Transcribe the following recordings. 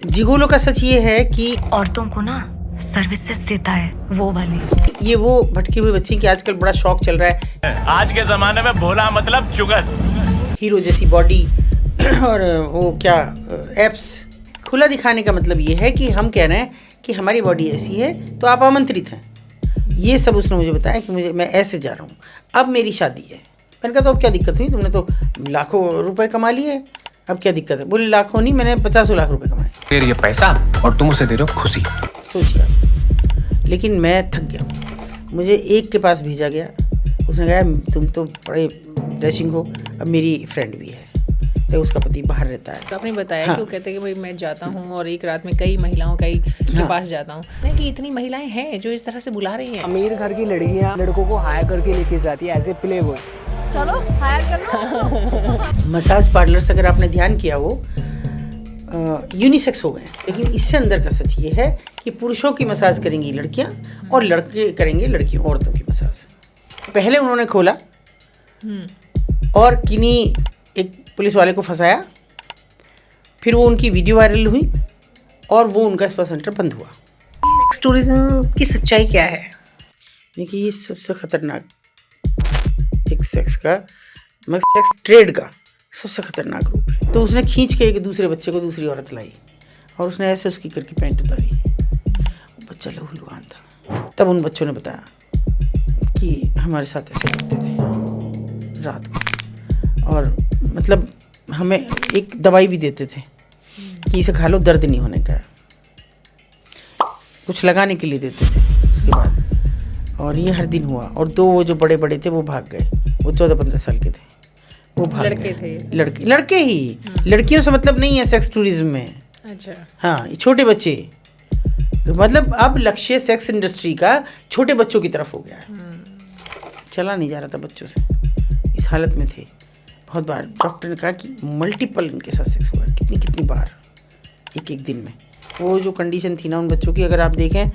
Gigolo का सच ये है कि औरतों को ना सर्विसेज देता है वो वाले। ये वो भटकी हुई बच्ची की आजकल बड़ा शौक चल रहा है। आज के जमाने में भोला मतलब चुगल। हीरो जैसी बॉडी और वो क्या एप्स खुला दिखाने का मतलब ये है कि हम कह रहे हैं कि हमारी बॉडी ऐसी है तो आप आमंत्रित हैं। ये सब उसने मुझे बताया कि मैं ऐसे जा रहा हूँ, अब मेरी शादी है। मैंने कहा तो अब क्या दिक्कत हुई, तुमने तो लाखों रुपए कमा लिए, अब क्या दिक्कत है? बोले लाखों नहीं, मैंने 50 लाख रुपए कमाए। फिर ये पैसा और तुम उसे दे रहे हो खुशी। सोचिए आप। लेकिन मैं थक गया हूँ। मुझे एक के पास भेजा गया, उसने कहा तुम तो बड़े डैशिंग हो, अब मेरी फ्रेंड भी है तो उसका पति बाहर रहता है। तो आपने बताया हाँ। कि वो कहते हैं कि भाई मैं जाता हूँ और एक रात में कई महिलाओं के पास जाता हूँ कि इतनी महिलाएं हैं जो इस तरह से बुला रही हैं। अमीर घर की लड़कियां लड़कों को हायर करके लेके जाती है एज ए प्ले बॉय। चलो हायर कर लो। मसाज पार्लर्स अगर आपने ध्यान किया वो यूनिसेक्स हो गए हैं, लेकिन इससे अंदर का सच ये है कि पुरुषों की मसाज करेंगी लड़कियां और लड़के करेंगे लड़कियों औरतों की मसाज। पहले उन्होंने खोला और किन्हीं एक पुलिस वाले को फंसाया, फिर वो उनकी वीडियो वायरल हुई और वो उनका स्पा सेंटर बंद हुआ। सेक्स टूरिज्म की सच्चाई क्या है? देखिए ये सबसे खतरनाक एक सेक्स ट्रेड का सबसे खतरनाक रूप है। तो उसने खींच के एक दूसरे बच्चे को दूसरी औरत लाई और उसने ऐसे उसकी करके पैंट उतारी। वो बच्चा लहूलुहान था। तब उन बच्चों ने बताया कि हमारे साथ ऐसे करते थे रात को, और मतलब हमें एक दवाई भी देते थे कि इसे खा लो, दर्द नहीं होने का, कुछ लगाने के लिए देते थे उसके बाद। और ये हर दिन हुआ। और दो वो जो बड़े बड़े थे वो भाग गए, वो 14-15 साल के थे, वो भाग लड़के गए। थे ये? लड़के ही, लड़कियों से मतलब नहीं है सेक्स टूरिज्म में। अच्छा। हाँ, ये छोटे बच्चे, मतलब अब लक्ष्य सेक्स इंडस्ट्री का छोटे बच्चों की तरफ हो गया है। चला नहीं जा रहा था बच्चों से, इस हालत में थे। बहुत बार डॉक्टर ने कहा कि मल्टीपल इनके साथ सेक्स हुआ है, कितनी बार एक दिन में। वो जो कंडीशन थी ना उन बच्चों की, अगर आप देखें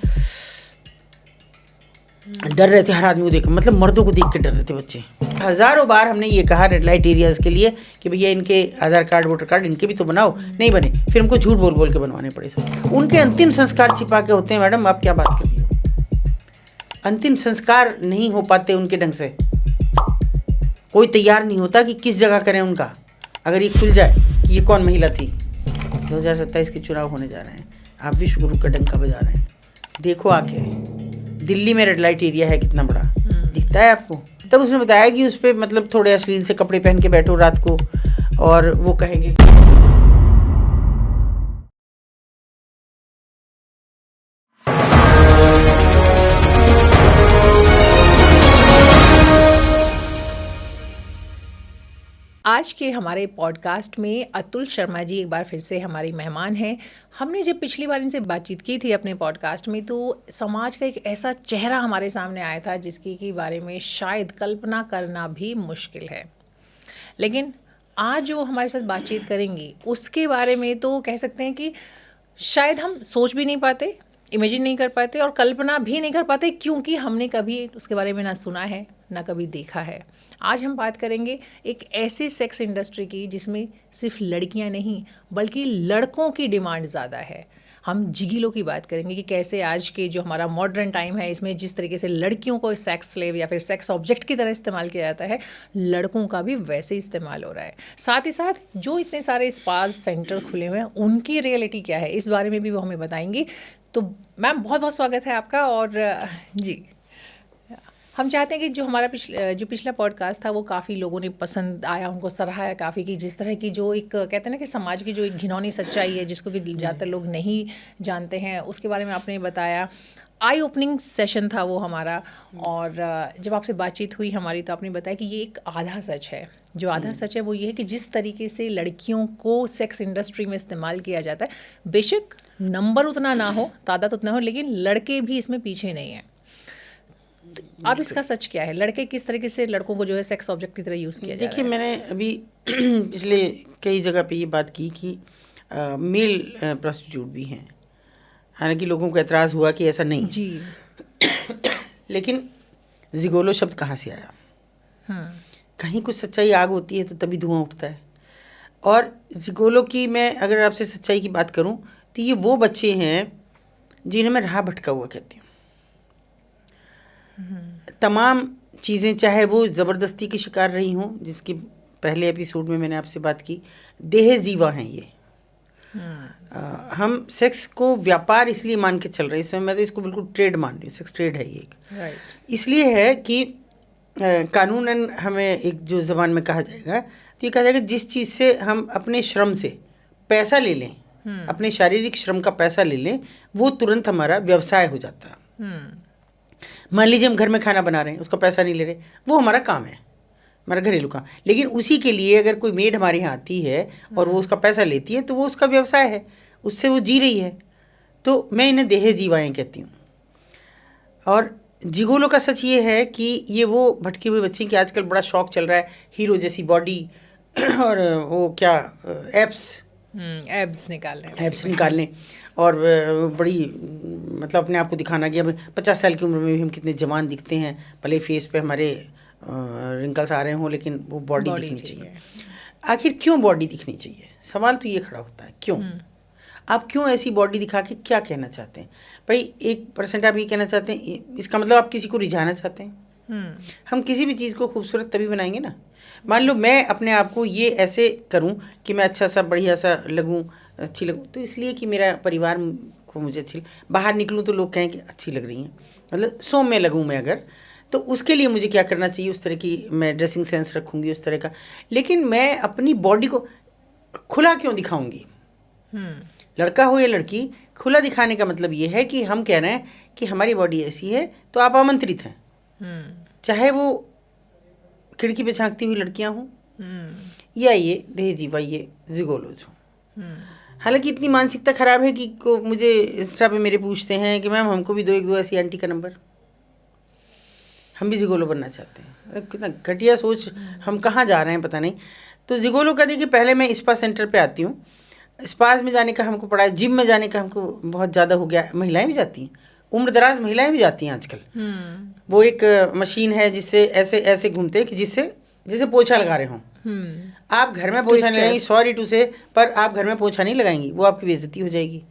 डर रहे थे हर आदमी को देख, मतलब मर्दों को देख के डर रहे थे बच्चे। हज़ारों बार हमने ये कहा रेड लाइट एरियाज़ के लिए कि भैया इनके आधार कार्ड वोटर कार्ड इनके भी तो बनाओ, नहीं बने, फिर हमको झूठ बोल बोल के बनवाने पड़े सब। उनके अंतिम संस्कार छिपा के होते हैं। मैडम आप क्या बात कर रही हो? अंतिम संस्कार नहीं हो पाते उनके ढंग से। कोई तैयार नहीं होता कि किस जगह करें उनका। अगर ये खुल जाए कि ये कौन महिला थी। 2027 के चुनाव होने जा रहे हैं, आप विश्व गुरु का डंका बजा रहे हैं। देखो आके दिल्ली में रेड लाइट एरिया है कितना बड़ा, दिखता है आपको? तब उसने बताया कि उस पर मतलब थोड़े अश्लील से कपड़े पहन के बैठो रात को और वो कहेंगे। आज के हमारे पॉडकास्ट में अतुल शर्मा जी एक बार फिर से हमारी मेहमान हैं। हमने जब पिछली बार इनसे बातचीत की थी अपने पॉडकास्ट में, तो समाज का एक ऐसा चेहरा हमारे सामने आया था जिसकी के बारे में शायद कल्पना करना भी मुश्किल है। लेकिन आज जो हमारे साथ बातचीत करेंगी उसके बारे में तो कह सकते हैं कि शायद हम सोच भी नहीं पाते, इमेजिन नहीं कर पाते और कल्पना भी नहीं कर पाते, क्योंकि हमने कभी उसके बारे में ना सुना है ना कभी देखा है। आज हम बात करेंगे एक ऐसी सेक्स इंडस्ट्री की जिसमें सिर्फ लड़कियां नहीं बल्कि लड़कों की डिमांड ज़्यादा है। हम जिगीलो की बात करेंगे कि कैसे आज के जो हमारा मॉडर्न टाइम है इसमें जिस तरीके से लड़कियों को सेक्स स्लेव या फिर सेक्स ऑब्जेक्ट की तरह इस्तेमाल किया जाता है, लड़कों का भी वैसे ही इस्तेमाल हो रहा है। साथ ही साथ जो इतने सारे स्पाज सेंटर खुले हुए हैं उनकी रियलिटी क्या है, इस बारे में भी वो हमें बताएंगी। तो मैम बहुत बहुत स्वागत है आपका। और जी, हम चाहते हैं कि जो हमारा पिछला पॉडकास्ट था वो काफ़ी लोगों ने पसंद आया, उनको सराहाया काफ़ी, कि जिस तरह की जो एक कहते हैं ना कि समाज की जो एक घिनौनी सच्चाई है जिसको कि ज़्यादातर लोग नहीं जानते हैं, उसके बारे में आपने बताया। आई ओपनिंग सेशन था वो हमारा। और जब आपसे बातचीत हुई हमारी तो आपने बताया कि ये एक आधा सच है। जो आधा सच है वो ये है कि जिस तरीके से लड़कियों को सेक्स इंडस्ट्री में इस्तेमाल किया जाता है, बेशक नंबर उतना ना हो, तादाद उतना हो, लेकिन लड़के भी इसमें पीछे नहीं हैं। अब इसका सच क्या है? लड़के किस तरीके से लड़कों को जो है सेक्स ऑब्जेक्ट की तरह यूज़ किया जा रहा है? देखिए मैंने अभी पिछले कई जगह पे ये बात की कि मेल प्रोस्टिट्यूट भी हैं। हालांकि लोगों को एतराज़ हुआ कि ऐसा नहीं जी। लेकिन जिगोलो शब्द कहाँ से आया? कहीं कुछ सच्चाई आग होती है तो तभी धुआं उठता है। और जिगोलो की मैं अगर आपसे सच्चाई की बात करूं तो ये वो बच्चे हैं जिन्हें मैं राह भटका हुआ कहती हूँ। तमाम चीज़ें, चाहे वो ज़बरदस्ती की शिकार रही हों, जिसकी पहले एपिसोड में मैंने आपसे बात की, देह जीवा हैं ये। हम सेक्स को व्यापार इसलिए मान के चल रहे हैं इस समय, मैं तो इसको बिल्कुल ट्रेड मान रही हूँ। सेक्स ट्रेड है ये एक। इसलिए है कि कानूनन हमें एक जो ज़बान में कहा जाएगा, तो ये कहा जाएगा जिस चीज़ से हम अपने श्रम से पैसा ले लें, अपने शारीरिक श्रम का पैसा ले लें, वो तुरंत हमारा व्यवसाय हो जाता है। मान लीजिए हम घर में खाना बना रहे हैं, उसका पैसा नहीं ले रहे, वो हमारा काम है, हमारा घरेलू काम। लेकिन उसी के लिए अगर कोई मेड हमारे यहाँ आती है और वो उसका पैसा लेती है, तो वो उसका व्यवसाय है, उससे वो जी रही है। तो मैं इन्हें देह जीवाएँ कहती हूँ। और जिगोलो का सच ये है कि ये वो भटके हुए बच्चे, कि आजकल बड़ा शौक चल रहा है हीरो जैसी बॉडी और वो क्या एब्स निकालने और बड़ी मतलब अपने आप को दिखाना कि अब 50 साल की उम्र में भी हम कितने जवान दिखते हैं, भले फेस पे हमारे रिंकल्स आ रहे हों, लेकिन वो बॉडी दिखनी चाहिए। आखिर क्यों बॉडी दिखनी चाहिए? सवाल तो ये खड़ा होता है, क्यों? आप क्यों ऐसी बॉडी दिखा के क्या कहना चाहते हैं? भाई 1% आप ये कहना चाहते हैं, इसका मतलब आप किसी को रिझाना चाहते हैं। हम किसी भी चीज़ को खूबसूरत तभी बनाएंगे ना। मान लो मैं अपने आप को ये ऐसे करूं कि मैं अच्छा सा बढ़िया सा लगूं, अच्छी लगूं, तो इसलिए कि मेरा परिवार को मुझे अच्छी, बाहर निकलूं तो लोग कहें कि अच्छी लग रही हैं, मतलब सौम्य लगूं मैं अगर, तो उसके लिए मुझे क्या करना चाहिए, उस तरह की मैं ड्रेसिंग सेंस रखूँगी उस तरह का। लेकिन मैं अपनी बॉडी को खुला क्यों दिखाऊँगी? लड़का हो या लड़की, खुला दिखाने का मतलब ये है कि हम कह रहे हैं कि हमारी बॉडी ऐसी है तो आप आमंत्रित हैं, चाहे वो खिड़की पे झांकती हुई लड़कियां हों या ये देह जीवा, ये जिगोलोज हों। हालांकि इतनी मानसिकता खराब है कि मुझे इंस्टा पे मेरे पूछते हैं कि मैम हमको भी दो एक दो ऐसी आंटी का नंबर, हम भी जिगोलो बनना चाहते हैं। कितना घटिया सोच, हम कहाँ जा रहे हैं पता नहीं। तो जिगोलो का देखिए, पहले मैं स्पा सेंटर पे आती हूँ, स्पास में जाने का हमको पड़ा है, जिम में जाने का हमको बहुत ज़्यादा हो गया। महिलाएं भी जाती हैं, उम्र दराज महिलाएं भी जाती हैं आजकल। वो एक मशीन है जिससे ऐसे ऐसे घूमते हैं कि जिससे पोछा लगा रहे हों। आप घर में पोछा नहीं लगाएंगी, सॉरी टू से, पर आप घर में पोछा नहीं लगाएंगी, वो आपकी बेइज्जती हो जाएगी।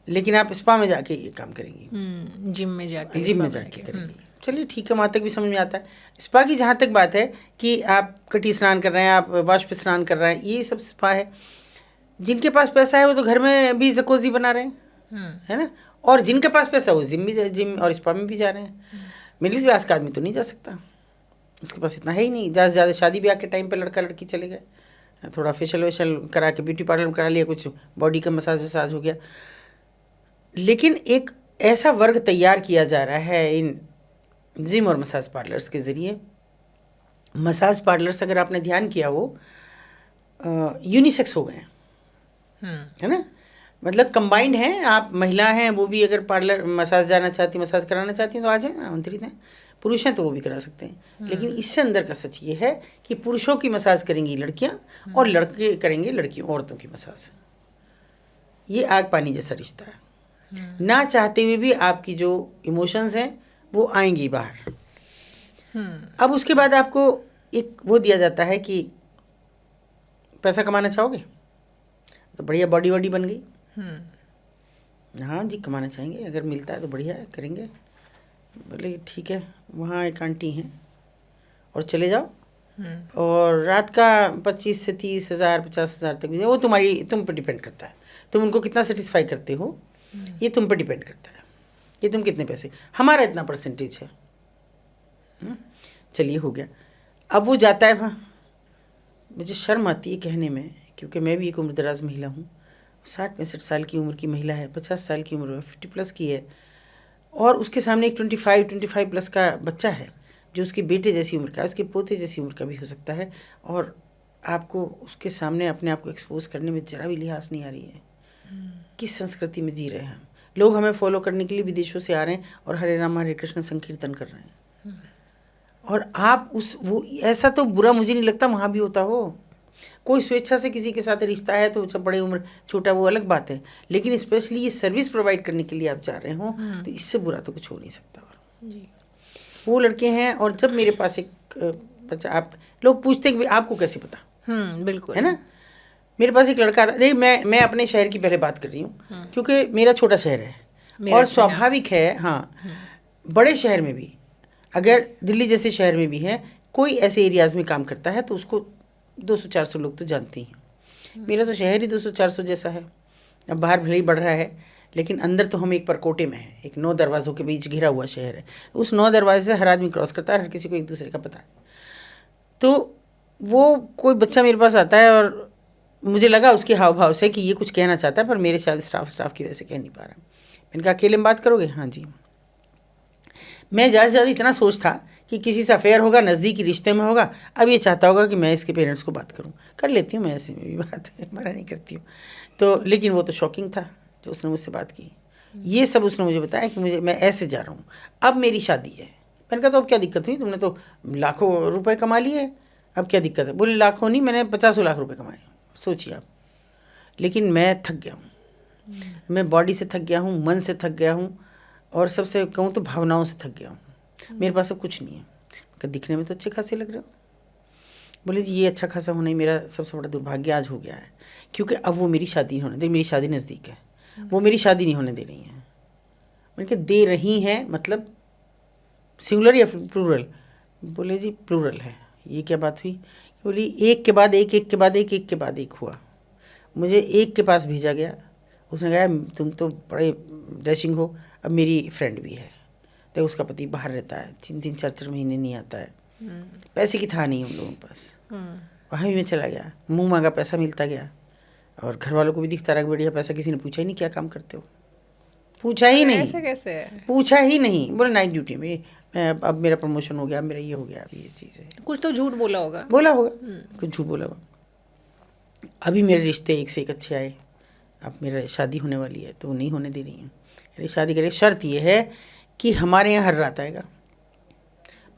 लेकिन आप स्पा में जाके ये काम करेंगी, जिम में जाके करेंगी। चलिए ठीक है, वहाँ तक भी समझ में आता है। स्पा की जहाँ तक बात है कि आप कटी स्नान कर रहे हैं, आप वाष्प स्नान कर रहे हैं, ये सब स्पा है। जिनके पास पैसा है वो तो घर में भी जकोजी बना रहे हैं, है ना। और जिनके पास पैसा वो जिम और स्पा में भी जा रहे हैं। मिडिल क्लास का आदमी तो नहीं जा सकता, उसके पास इतना है ही नहीं। ज़्यादा से ज़्यादा शादी ब्याह के टाइम पे लड़का लड़की चले गए, थोड़ा फेशियल वेशियल करा के ब्यूटी पार्लर में करा लिया, कुछ बॉडी का मसाज वसाज हो गया। लेकिन एक ऐसा वर्ग तैयार किया जा रहा है इन जिम और मसाज पार्लर्स के ज़रिए। मसाज पार्लर्स, अगर आपने ध्यान किया हो, यूनिसेक्स हो गए हैं, है ना। मतलब कंबाइंड हैं, आप महिला हैं वो भी अगर पार्लर मसाज जाना चाहती, मसाज कराना चाहती हैं तो आ जाएं, आमंत्रित हैं। पुरुष हैं तो वो भी करा सकते हैं। लेकिन इससे अंदर का सच ये है कि पुरुषों की मसाज करेंगी लड़कियां और लड़के करेंगे लड़कियों, औरतों की मसाज। ये आग पानी जैसा रिश्ता है। ना चाहते हुए भी आपकी जो इमोशंस हैं वो आएंगी बाहर। अब उसके बाद आपको एक वो दिया जाता है कि पैसा कमाना चाहोगे तो बढ़िया बॉडी वॉडी बन गई, हाँ जी कमाना चाहेंगे, अगर मिलता है तो बढ़िया है, करेंगे। बोले ठीक है, वहाँ एक आंटी हैं और चले जाओ, और रात का 25 से 30 हज़ार 50 हज़ार तक भी, वो तुम पर डिपेंड करता है, तुम उनको कितना सेटिस्फाई करते हो, ये तुम पर डिपेंड करता है, ये तुम कितने पैसे, हमारा इतना परसेंटेज है। चलिए हो गया। अब वो जाता है वहाँ, मुझे शर्म आती है कहने में, क्योंकि मैं भी एक उम्र दराज महिला हूँ। 60-65 साल की उम्र की महिला है, 50 साल की उम्र 50 प्लस की है, और उसके सामने एक 25 प्लस का बच्चा है जो उसके बेटे जैसी उम्र का है, उसके पोते जैसी उम्र का भी हो सकता है, और आपको उसके सामने अपने आप को एक्सपोज करने में जरा भी लिहाज नहीं आ रही है। किस संस्कृति में जी रहे हैं हम? लोग हमें फॉलो करने के लिए विदेशों से आ रहे हैं और हरे राम हरे कृष्ण संकीर्तन कर रहे हैं, और आप वो ऐसा तो बुरा मुझे नहीं लगता वहाँ भी होता हो। कोई स्वेच्छा से किसी के साथ रिश्ता है तो जब बड़े उम्र छोटा वो अलग बात है, लेकिन स्पेशली ये सर्विस प्रोवाइड करने के लिए आप जा रहे हो तो इससे बुरा तो कुछ हो नहीं सकता। और जी वो लड़के हैं, और जब मेरे पास एक बच्चा, आप लोग पूछते हैं कि आपको कैसे पता, बिल्कुल, है ना। मेरे पास एक लड़का था, देख मैं अपने शहर की पहले बात कर रही हूँ क्योंकि मेरा छोटा शहर है और स्वाभाविक है, हाँ, बड़े शहर में भी, अगर दिल्ली जैसे शहर में भी है, कोई ऐसे एरियाज़ में काम करता है तो उसको 200-400 लोग तो जानते ही हैं। मेरा तो शहर ही 200-400 जैसा है। अब बाहर भले ही बढ़ रहा है लेकिन अंदर तो हम एक परकोटे में हैं, एक 9 दरवाज़ों के बीच घिरा हुआ शहर है। उस 9 दरवाजे से हर आदमी क्रॉस करता है, हर किसी को एक दूसरे का पता है। तो वो कोई बच्चा मेरे पास आता है और मुझे लगा उसके हाव भाव से कि ये कुछ कहना चाहता है, पर मेरे शायद स्टाफ की वजह से कह नहीं पा रहा। मैंने कहा अकेले में बात करोगे? हाँ जी। मैं ज़्यादा से ज़्यादा इतना सोच था कि किसी से अफेयर होगा, नज़दीकी रिश्ते में होगा, अब ये चाहता होगा कि मैं इसके पेरेंट्स को बात करूं। कर लेती हूँ मैं ऐसे में भी बात, मना नहीं करती हूँ। तो लेकिन वो तो शॉकिंग था जो उसने मुझसे बात की। ये सब उसने मुझे बताया कि मैं ऐसे जा रहा हूँ, अब मेरी शादी है। मैंने कहा तो अब क्या दिक्कत हुई, तुमने तो लाखों रुपये कमा लिए, अब क्या दिक्कत है? बोले लाखों नहीं, मैंने 50 लाख रुपये कमाए, सोचिए आप। लेकिन मैं थक गया हूँ, मैं बॉडी से थक गया हूँ, मन से थक गया हूँ, और सबसे कहूँ तो भावनाओं से थक गया हूँ। मेरे पास अब कुछ नहीं है। दिखने में तो अच्छे खासे लग रहे हो। बोले जी ये अच्छा खासा होना ही मेरा सबसे बड़ा दुर्भाग्य आज हो गया है, क्योंकि अब वो मेरी शादी नहीं होने दे, मेरी शादी नज़दीक है, वो मेरी शादी नहीं होने दे रही हैं। मैंने कहा दे रही हैं मतलब सिंगुलर या प्लूरल? बोले जी प्लूरल है। ये क्या बात हुई? बोली एक के बाद एक, एक के बाद एक, एक के बाद एक हुआ। मुझे एक के पास भेजा गया, उसने कहा तुम तो बड़े डैशिंग हो, अब मेरी फ्रेंड भी है, तो उसका पति बाहर रहता है, 3-3 4-4 महीने नहीं आता है, पैसे की था नहीं उन लोगों के पास। वहाँ भी मैं चला गया, मुंह मांगा पैसा मिलता गया, और घर वालों को भी दिखता रहा बढ़िया पैसा। किसी ने पूछा ही नहीं क्या काम करते हो, पूछा ही नहीं। ऐसे कैसे? पूछा ही नहीं। बोले नाइट ड्यूटी मेरी, अब मेरा प्रमोशन हो गया, मेरा ये हो गया, अब ये चीज़ है। कुछ तो झूठ बोला होगा। कुछ झूठ बोला होगा। अभी मेरे रिश्ते एक से एक अच्छे आए, अब मेरा शादी होने वाली है तो नहीं होने दे रही हूँ। मेरी शादी के लिए शर्त ये है कि हमारे यहाँ हर रात आएगा।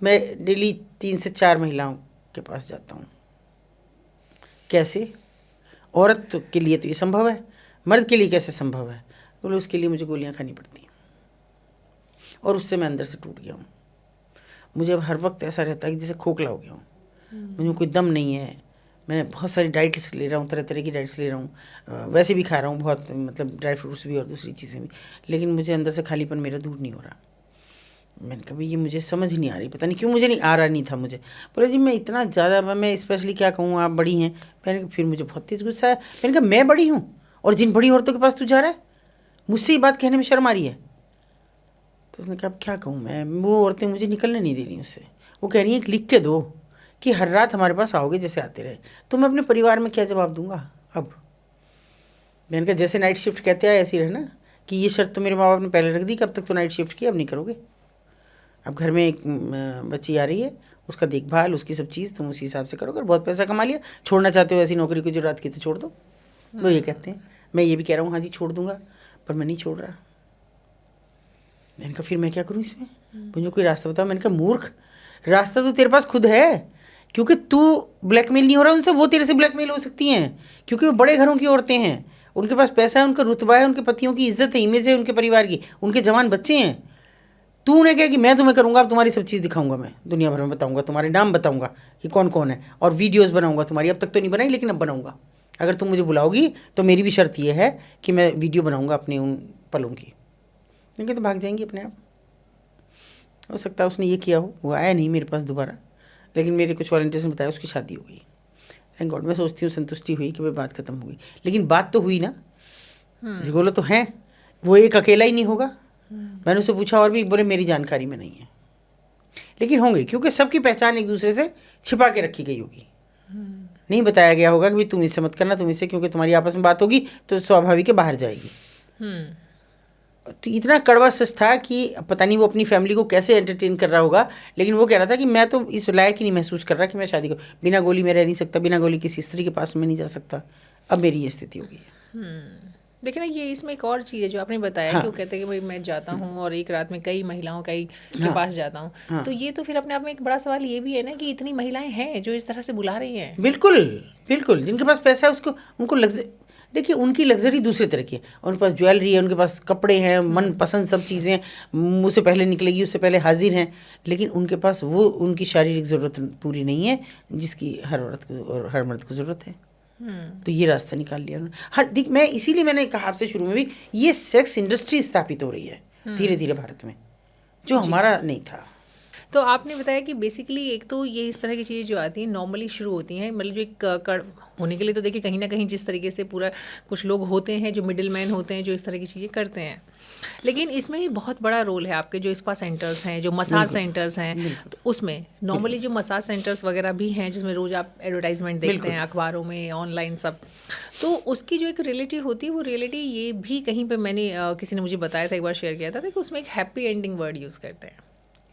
मैं डेली 3 से 4 महिलाओं के पास जाता हूँ। कैसे? औरत के लिए तो ये संभव है, मर्द के लिए कैसे संभव है? बोले उसके लिए मुझे गोलियाँ खानी पड़ती हैं, और उससे मैं अंदर से टूट गया हूँ। मुझे अब हर वक्त ऐसा रहता है कि जैसे खोखला हो गया हूँ, मुझे कोई दम नहीं है। मैं बहुत सारी डाइट्स ले रहा हूँ, तरह तरह की डाइट्स ले रहा हूँ, वैसे भी खा रहा हूँ बहुत, मतलब ड्राई फ्रूट्स भी और दूसरी चीज़ें भी, लेकिन मुझे अंदर से खालीपन मेरा दूर नहीं हो रहा। मैंने कहा ये मुझे समझ ही नहीं आ रही, पता नहीं क्यों मुझे नहीं आ रहा नहीं था मुझे। बोले जी मैं इतना ज़्यादा, मैं स्पेशली क्या कहूँ, आप बड़ी हैं। मैंने कहा फिर मुझे बहुत तेज़ गुस्सा आया। मैंने कहा मैं बड़ी हूँ और जिन बड़ी औरतों के पास तू जा रहा है, मुझसे ये बात कहने में शर्म आ रही है। तो उसने कहा अब क्या कहूँ मैं, वो औरतें मुझे निकलने नहीं दे रही उससे। वो कह रही हैं कि लिख के दो कि हर रात हमारे पास आओगे जैसे आते रहे। तो मैं अपने परिवार में क्या जवाब दूंगा अब? मैंने कहा जैसे नाइट शिफ्ट कहते हैं ऐसी रहना, कि ये शर्त तो मेरे माँ बाप ने पहले रख दी कि अब तक तो नाइट शिफ्ट की, अब नहीं करोगे। अब घर में एक बच्ची आ रही है, उसका देखभाल, उसकी सब चीज़ तुम उसी हिसाब से करोगे। बहुत पैसा कमा लिया, छोड़ना चाहते हो ऐसी नौकरी को जो रात की, तो छोड़ दो। वो ये कहते हैं। मैं ये भी कह रहा हूँ हाँ जी छोड़ दूंगा, पर मैं नहीं छोड़ रहा। मैंने कहा फिर मैं क्या करूँ इसमें, मुझे कोई रास्ता बताओ। मैंने कहा मूर्ख, रास्ता तो तेरे पास खुद है, क्योंकि तू ब्लैकमेल नहीं हो रहा उनसे, वो तेरे से ब्लैकमेल हो सकती हैं, क्योंकि वो बड़े घरों की औरतें हैं, उनके पास पैसा है, उनका रुतबा है, उनके पतियों की इज्जत है, इमेज है उनके परिवार की, उनके जवान बच्चे हैं। तू उन्हें कहे कि मैं तुम्हें करूँगा, अब तुम्हारी सब चीज़ दिखाऊंगा, मैं दुनिया भर में बताऊंगा, तुम्हारे नाम बताऊंगा कि कौन कौन है, और वीडियोज़ बनाऊंगा तुम्हारी। अब तक तो नहीं बनाई, लेकिन अब बनाऊंगा। अगर तुम मुझे बुलाओगी तो मेरी भी शर्त ये है कि मैं वीडियो बनाऊंगा अपने उन पलों की। क्योंकि तो भाग जाएंगी अपने आप। हो सकता है उसने ये किया हो, वो आया नहीं मेरे पास दोबारा, लेकिन मेरे कुछ वॉलंटियर्स ने बताया उसकी शादी हो गई। Thank God. मैं सोचती हूँ संतुष्टि हुई कि भाई बात खत्म हो गई, लेकिन बात तो हुई ना। जिसे बोलो तो हैं, वो एक अकेला ही नहीं होगा। मैंने उससे पूछा और भी, बोले मेरी जानकारी में नहीं है, लेकिन होंगे, क्योंकि सबकी पहचान एक दूसरे से छिपा के रखी गई होगी। नहीं बताया गया होगा कि भाई तुम इससे मत करना, तुम इससे, क्योंकि तुम्हारी आपस में बात होगी तो स्वाभाविक है बाहर जाएगी। तो इतना कड़वा सच था कि पता नहीं वो अपनी फैमिली को कैसे एंटरटेन कर रहा होगा, लेकिन वो कह रहा था कि मैं तो इस लायक ही नहीं महसूस कर रहा कि मैं शादी करूँ, बिना गोली में रह नहीं सकता, बिना गोली किसी स्त्री के पास में नहीं जा सकता। अब मेरी ये स्थिति हो गई है। देखिए ना, ये इसमें एक और चीज़ है जो आपने बताया। हाँ। कि वो कहते हैं कि भाई मैं जाता हूँ और एक रात में कई महिलाओं के पास जाता हूँ। तो ये तो फिर अपने आप में एक बड़ा सवाल ये भी है ना कि इतनी महिलाएं हैं जो इस तरह से बुला रही हैं। बिल्कुल बिल्कुल, जिनके पास पैसा है उसको, उनको देखिए उनकी लग्जरी दूसरे तरह की है, उनके पास ज्वेलरी है, उनके पास कपड़े हैं, मन पसंद सब चीज़ें, मुँह से पहले निकलेगी उससे पहले हाजिर हैं, लेकिन उनके पास वो उनकी शारीरिक ज़रूरत पूरी नहीं है जिसकी हर औरत को और हर मर्द को ज़रूरत है। तो ये रास्ता निकाल लिया उन्होंने। हर देख, मैं इसीलिए मैंने कहा आपसे शुरू में भी, ये सेक्स इंडस्ट्री स्थापित हो रही है धीरे धीरे भारत में, जो हमारा नहीं था। तो आपने बताया कि बेसिकली एक तो ये इस तरह की चीज़ें जो आती हैं नॉर्मली शुरू होती हैं, मतलब जो एक होने के लिए तो देखिए कहीं ना कहीं जिस तरीके से पूरा कुछ लोग होते हैं जो मिडिल मैन होते हैं जो इस तरह की चीज़ें करते हैं, लेकिन इसमें ही बहुत बड़ा रोल है आपके जो स्पा सेंटर्स हैं, जो मसाज सेंटर्स हैं, तो उसमें नॉर्मली जो मसाज सेंटर्स वगैरह भी हैं जिसमें रोज़ आप एडवर्टाइजमेंट देखते हैं अखबारों में, ऑनलाइन सब, तो उसकी जो एक रियलिटी होती है वो रियलिटी ये भी कहीं पे मैंने किसी ने मुझे बताया था, एक बार शेयर किया था कि उसमें एक हैप्पी एंडिंग वर्ड यूज़ करते हैं।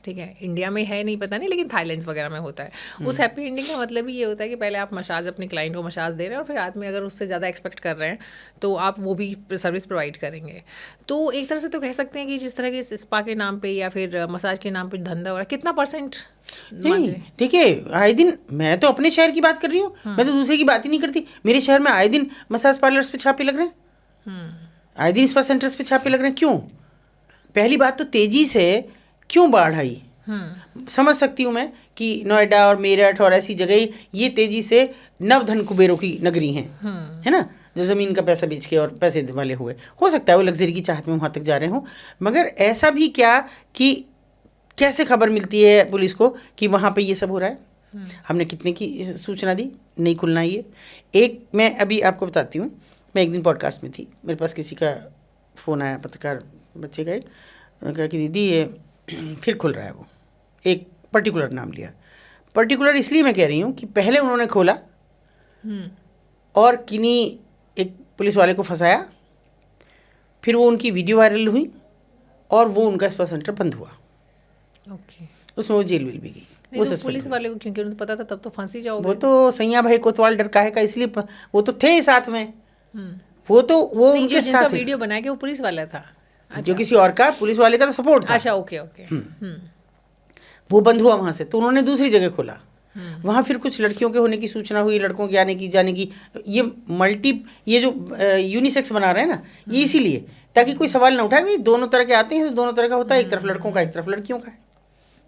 ठीक है, इंडिया में है नहीं पता नहीं, लेकिन थाईलैंड वगैरह में होता है। उस हैप्पी एंडिंग का मतलब ही ये होता है कि पहले आप मसाज अपने क्लाइंट को मसाज दे रहे हैं और फिर आदमी अगर उससे ज़्यादा एक्सपेक्ट कर रहे हैं तो आप वो भी सर्विस प्रोवाइड करेंगे। तो एक तरह से तो कह सकते हैं कि जिस तरह के स्पा के नाम पे या फिर मसाज के नाम पे धंधा हो रहा है, कितना % नहीं देखिए, आए दिन, मैं तो अपने शहर की बात कर रही हूँ, मैं तो दूसरे की बात ही नहीं करती। मेरे शहर में आए दिन मसाज पार्लर्स पे छापे लग रहे हैं, आए दिन स्पा सेंटर्स पे छापे लग रहे हैं। क्यों? पहली बात तो तेजी से क्यों बाढ़ आई, समझ सकती हूँ मैं कि नोएडा और मेरठ और ऐसी जगह ये तेजी से नवधन कुबेरों की नगरी हैं, है ना, जो ज़मीन का पैसा बेच के और पैसे वाले हुए, हो सकता है वो लग्जरी की चाहत में वहाँ तक जा रहे हों। मगर ऐसा भी क्या कि कैसे खबर मिलती है पुलिस को कि वहाँ पे ये सब हो रहा है? हमने कितने की सूचना दी, नहीं खुलना ये। एक मैं अभी आपको बताती हूँ, मैं एक दिन पॉडकास्ट में थी, मेरे पास किसी का फ़ोन आया, पत्रकार बच्चे का एक, कहा कि दीदी ये फिर खुल रहा है। वो एक पर्टिकुलर नाम लिया, पर्टिकुलर इसलिए मैं कह रही हूँ कि पहले उन्होंने खोला और किन्हीं एक पुलिस वाले को फंसाया, फिर वो उनकी वीडियो वायरल हुई और वो उनका स्पा सेंटर बंद हुआ। ओके, उसमें वो जेल वेल भी गई। वो तो पुलिस वाले को क्योंकि उन्हें पता था तब तो फांसी जाओगे। वो तो सैया भाई कोतवाल डर काहे का, इसलिए वो तो थे साथ में, वो उनके साथ वीडियो बनाया कि वो पुलिस वाला था, जो किसी और का, पुलिस वाले का तो सपोर्ट था। अच्छा, ओके। वो बंद हुआ वहाँ से, तो उन्होंने दूसरी जगह खोला। वहाँ फिर कुछ लड़कियों के होने की सूचना हुई, लड़कों के आने की जाने की। ये जो यूनिसेक्स बना रहे हैं ना, ये इसीलिए ताकि कोई सवाल ना उठाए, दोनों तरह के आते हैं तो दोनों तरह का होता है, एक तरफ लड़कों का एक तरफ लड़कियों का